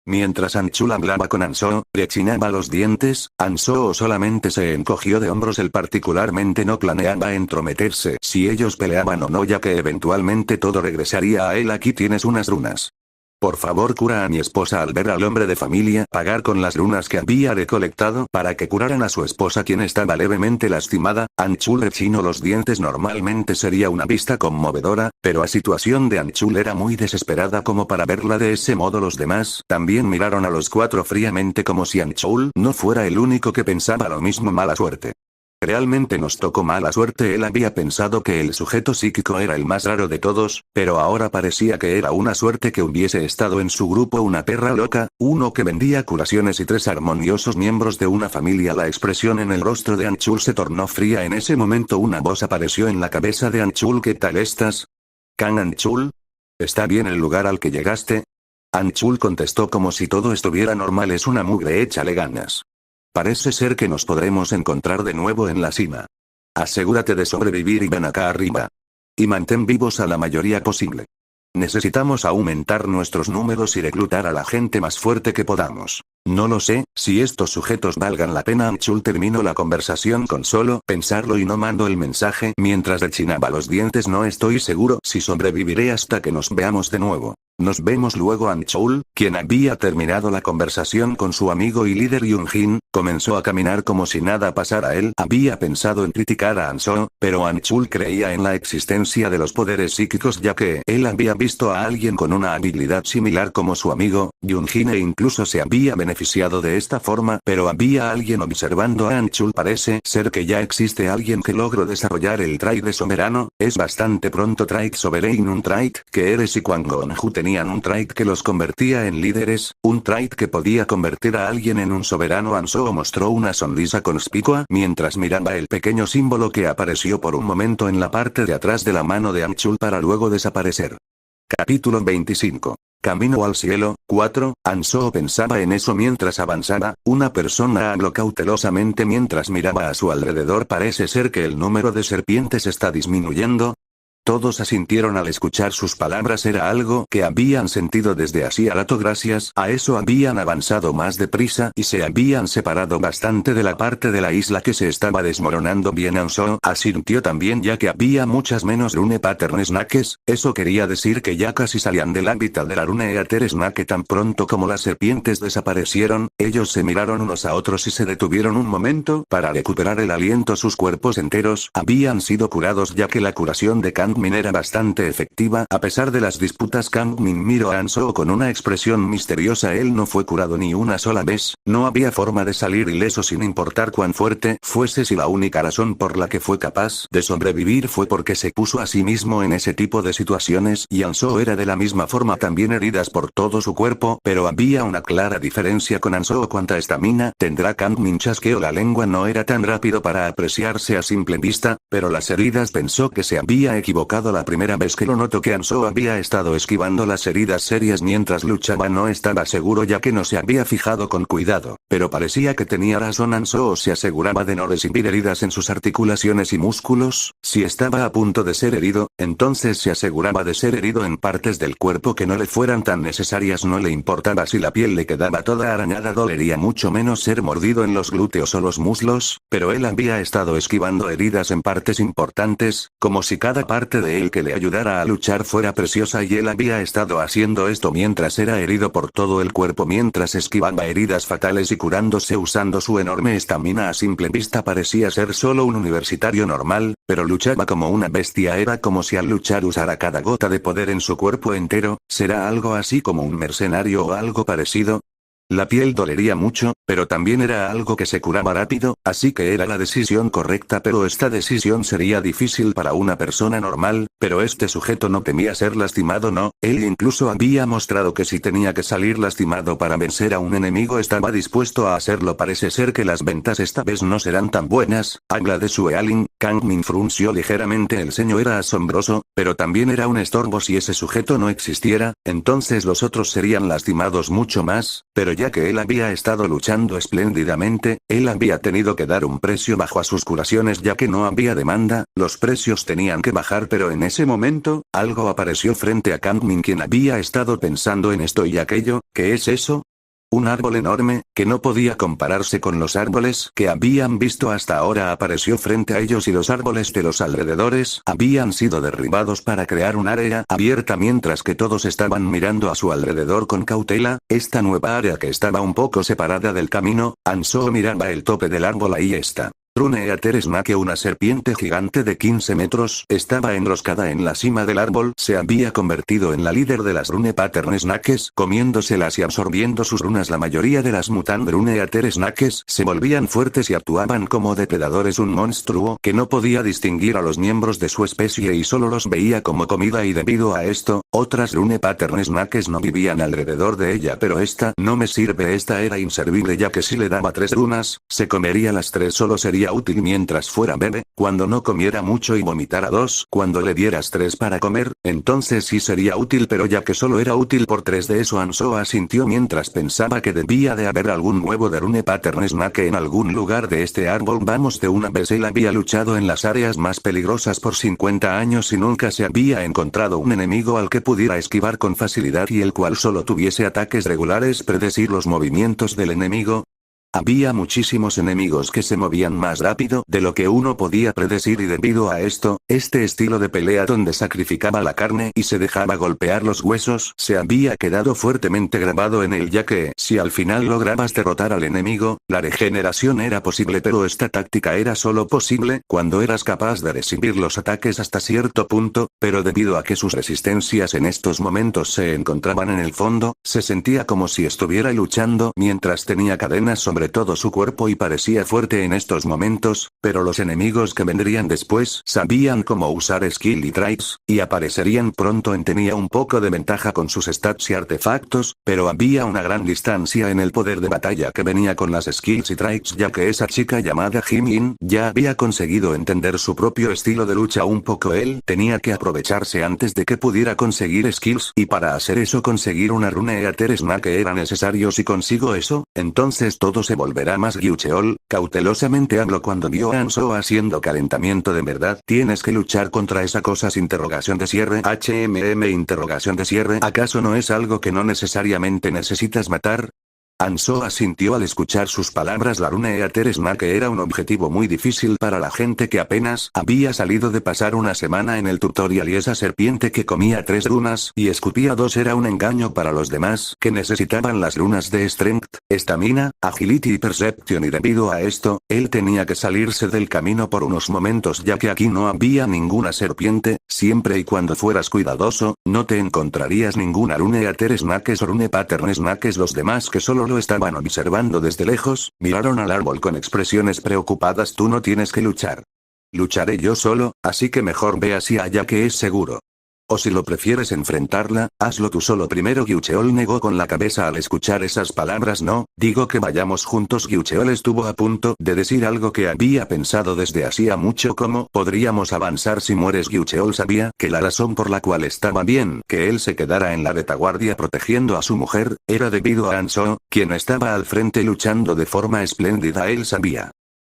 Mientras Anchul hablaba con Ansoo, rechinaba los dientes, Ansoo solamente se encogió de hombros. Él particularmente no planeaba entrometerse si ellos peleaban o no, ya que eventualmente todo regresaría a él. Aquí tienes unas runas. Por favor, cura a mi esposa. Al ver al hombre de familia pagar con las runas que había recolectado para que curaran a su esposa quien estaba levemente lastimada, Anchul rechinó los dientes. Normalmente sería una vista conmovedora, pero la situación de Anchul era muy desesperada como para verla de ese modo. Los demás también miraron a los cuatro fríamente como si Anchul no fuera el único que pensaba lo mismo. Mala suerte. Realmente nos tocó mala suerte. Él había pensado que el sujeto psíquico era el más raro de todos, pero ahora parecía que era una suerte que hubiese estado en su grupo una perra loca, uno que vendía curaciones y 3 armoniosos miembros de una familia. La expresión en el rostro de Anchul se tornó fría. En ese momento una voz apareció en la cabeza de Anchul. ¿Qué tal estás? ¿Can Anchul? ¿Está bien el lugar al que llegaste? Anchul contestó como si todo estuviera normal. Es una mugre, échale ganas. Parece ser que nos podremos encontrar de nuevo en la cima. Asegúrate de sobrevivir y ven acá arriba. Y mantén vivos a la mayoría posible. Necesitamos aumentar nuestros números y reclutar a la gente más fuerte que podamos. No lo sé, si estos sujetos valgan la pena. Anchul terminó la conversación con solo pensarlo y no mandó el mensaje mientras rechinaba los dientes. No estoy seguro si sobreviviré hasta que nos veamos de nuevo. Nos vemos luego. Anchul, quien había terminado la conversación con su amigo y líder Yunjin, comenzó a caminar como si nada pasara. Él había pensado en criticar a Ansoo, pero Anchul creía en la existencia de los poderes psíquicos ya que él había visto a alguien con una habilidad similar como su amigo, Yunjin, e incluso se había beneficiado de esta forma. Pero había alguien observando a Anchul. Parece ser que ya existe alguien que logró desarrollar el trait de soberano. Es bastante pronto. Trait Sovereign, un trait que Eres y Kwang Gonju tenían un trait que los convertía en líderes, un trait que podía convertir a alguien en un soberano. Ansoo mostró una sonrisa conspicua mientras miraba el pequeño símbolo que apareció por un momento en la parte de atrás de la mano de Anchul para luego desaparecer. Capítulo 25. Camino al cielo. 4. Ansoo pensaba en eso mientras avanzaba. Una persona habló cautelosamente mientras miraba a su alrededor. Parece ser que el número de serpientes está disminuyendo. Todos asintieron al escuchar sus palabras. Era algo que habían sentido desde hacía rato. Gracias a eso habían avanzado más deprisa y se habían separado bastante de la parte de la isla que se estaba desmoronando. Bien, Ansoo asintió también ya que había muchas menos rune pattern snakes. Eso quería decir que ya casi salían del hábitat de la rune eater snake. Tan pronto como las serpientes desaparecieron, ellos se miraron unos a otros y se detuvieron un momento para recuperar el aliento. Sus cuerpos enteros habían sido curados ya que la curación de Kan Kangmin era bastante efectiva. A pesar de las disputas, Kangmin miró a Hanzhou con una expresión misteriosa. Él no fue curado ni una sola vez, no había forma de salir ileso sin importar cuán fuerte fuese. Si la única razón por la que fue capaz de sobrevivir fue porque se puso a sí mismo en ese tipo de situaciones, y Hanzhou era de la misma forma también heridas por todo su cuerpo, pero había una clara diferencia con Hanzhou. ¿Cuánta estamina tendrá Kangmin? Chasqueó la lengua. No era tan rápido para apreciarse a simple vista, pero las heridas. Pensó que se había equivocado la primera vez que lo notó, que Hanzhou había estado esquivando las heridas serias mientras luchaba. No estaba seguro ya que no se había fijado con cuidado, pero parecía que tenía razón. Hanzhou se aseguraba de no recibir heridas en sus articulaciones y músculos. Si estaba a punto de ser herido, entonces se aseguraba de ser herido en partes del cuerpo que no le fueran tan necesarias. No le importaba si la piel le quedaba toda arañada, dolería mucho menos ser mordido en los glúteos o los muslos, pero él había estado esquivando heridas en partes importantes, como si cada parte de él que le ayudara a luchar fuera preciosa, y él había estado haciendo esto mientras era herido por todo el cuerpo, mientras esquivaba heridas fatales y curándose usando su enorme estamina. A simple vista parecía ser solo un universitario normal, pero luchaba como una bestia. Era como si al luchar usara cada gota de poder en su cuerpo entero. ¿Será algo así como un mercenario o algo parecido? La piel dolería mucho, pero también era algo que se curaba rápido, así que era la decisión correcta, pero esta decisión sería difícil para una persona normal, pero este sujeto no temía ser lastimado. No, él incluso había mostrado que si tenía que salir lastimado para vencer a un enemigo estaba dispuesto a hacerlo. Parece ser que las ventas esta vez no serán tan buenas. Habla de su Ealin. Kangmin frunció ligeramente el ceño. Era asombroso, pero también era un estorbo. Si ese sujeto no existiera, entonces los otros serían lastimados mucho más, pero ya que él había estado luchando espléndidamente, él había tenido que dar un precio bajo a sus curaciones ya que no había demanda, los precios tenían que bajar. Pero en ese momento, algo apareció frente a Kangmin, quien había estado pensando en esto y aquello. ¿Qué es eso? Un árbol enorme, que no podía compararse con los árboles que habían visto hasta ahora, apareció frente a ellos, y los árboles de los alrededores habían sido derribados para crear un área abierta mientras que todos estaban mirando a su alrededor con cautela. Esta nueva área que estaba un poco separada del camino, Hanzhou miraba el tope del árbol. Ahí está. Runeater Snake, una serpiente gigante de 15 metros, estaba enroscada en la cima del árbol. Se había convertido en la líder de las Rune Pattern Snakes, comiéndoselas y absorbiendo sus runas. La mayoría de las Mutant Runeater Snakes se volvían fuertes y actuaban como depredadores. Un monstruo que no podía distinguir a los miembros de su especie y solo los veía como comida, y debido a esto, otras Rune Pattern Snakes no vivían alrededor de ella. Pero esta no me sirve. Esta era inservible, ya que si le daba 3 runas, se comería las 3. Solo sería útil mientras fuera bebé, cuando no comiera mucho y vomitara 2. Cuando le dieras 3 para comer, entonces sí sería útil, pero ya que solo era útil por 3 de eso. Hanzhou asintió mientras pensaba que debía de haber algún huevo de Rune Pattern Snake en algún lugar de este árbol. Vamos, de una vez él había luchado en las áreas más peligrosas por 50 años y nunca se había encontrado un enemigo al que pudiera esquivar con facilidad y el cual solo tuviese ataques regulares. Predecir los movimientos del enemigo. Había muchísimos enemigos que se movían más rápido de lo que uno podía predecir, y debido a esto, este estilo de pelea donde sacrificaba la carne y se dejaba golpear los huesos se había quedado fuertemente grabado en él, ya que si al final lograbas derrotar al enemigo, la regeneración era posible, pero esta táctica era solo posible cuando eras capaz de recibir los ataques hasta cierto punto, pero debido a que sus resistencias en estos momentos se encontraban en el fondo, se sentía como si estuviera luchando mientras tenía cadenas sobre todo su cuerpo y parecía fuerte en estos momentos, pero los enemigos que vendrían después sabían cómo usar skill y traits, y aparecerían pronto. Tenía un poco de ventaja con sus stats y artefactos, pero había una gran distancia en el poder de batalla que venía con las skills y traits, ya que esa chica llamada Jimin ya había conseguido entender su propio estilo de lucha un poco. Él tenía que aprovecharse antes de que pudiera conseguir skills, y para hacer eso conseguir una Runeater Snake era necesario. Si consigo eso, entonces todo se volverá más Gyucheol. Cautelosamente habló cuando vio a Hanzhou haciendo calentamiento. ¿De verdad tienes que luchar contra esa cosa? Interrogación de cierre. Interrogación de cierre. ¿Acaso no es algo que no necesariamente necesitas matar? Hanzo asintió al escuchar sus palabras. La runa Eater Snake era un objetivo muy difícil para la gente que apenas había salido de pasar una semana en el tutorial, y esa serpiente que comía 3 runas y escupía 2 era un engaño para los demás que necesitaban las runas de Strength, Estamina, Agility y Perception, y debido a esto, él tenía que salirse del camino por unos momentos, ya que aquí no había ninguna serpiente. Siempre y cuando fueras cuidadoso, no te encontrarías ninguna rune Eater Snakes o rune Pattern Snakes. Los demás, que solo lo estaban observando desde lejos, miraron al árbol con expresiones preocupadas. Tú no tienes que luchar. Lucharé yo solo, así que mejor ve hacia allá, que es seguro. O si lo prefieres enfrentarla, hazlo tú solo primero. Gyucheol negó con la cabeza al escuchar esas palabras. No, digo que vayamos juntos. Gyucheol estuvo a punto de decir algo que había pensado desde hacía mucho: ¿cómo podríamos avanzar si mueres? Gyucheol sabía que la razón por la cual estaba bien que él se quedara en la retaguardia protegiendo a su mujer, era debido a Hanzo, quien estaba al frente luchando de forma espléndida. Él sabía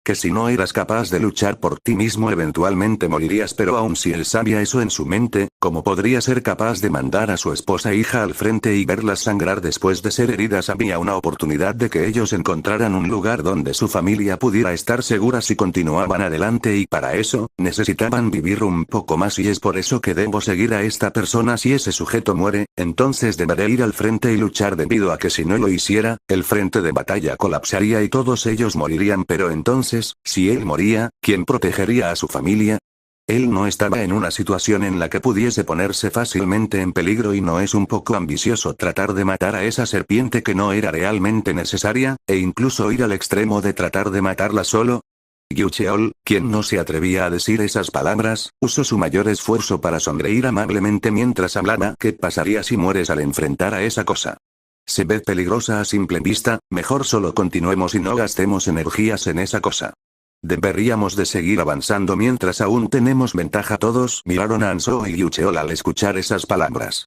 que si no eras capaz de luchar por ti mismo eventualmente morirías, pero aun si él sabía eso en su mente, ¿cómo podría ser capaz de mandar a su esposa e hija al frente y verlas sangrar después de ser heridas? Había una oportunidad de que ellos encontraran un lugar donde su familia pudiera estar segura si continuaban adelante, y para eso, necesitaban vivir un poco más, y es por eso que debo seguir a esta persona. Si ese sujeto muere, entonces deberé ir al frente y luchar, debido a que si no lo hiciera, el frente de batalla colapsaría y todos ellos morirían. Pero entonces, si él moría, ¿quién protegería a su familia? Él no estaba en una situación en la que pudiese ponerse fácilmente en peligro, y no es un poco ambicioso tratar de matar a esa serpiente que no era realmente necesaria, e incluso ir al extremo de tratar de matarla solo. Gyucheol, quien no se atrevía a decir esas palabras, usó su mayor esfuerzo para sonreír amablemente mientras hablaba. ¿Qué pasaría si mueres al enfrentar a esa cosa? Se ve peligrosa a simple vista, mejor solo continuemos y no gastemos energías en esa cosa. Deberíamos de seguir avanzando mientras aún tenemos ventaja. Todos miraron a Hanzo y Gyucheol al escuchar esas palabras.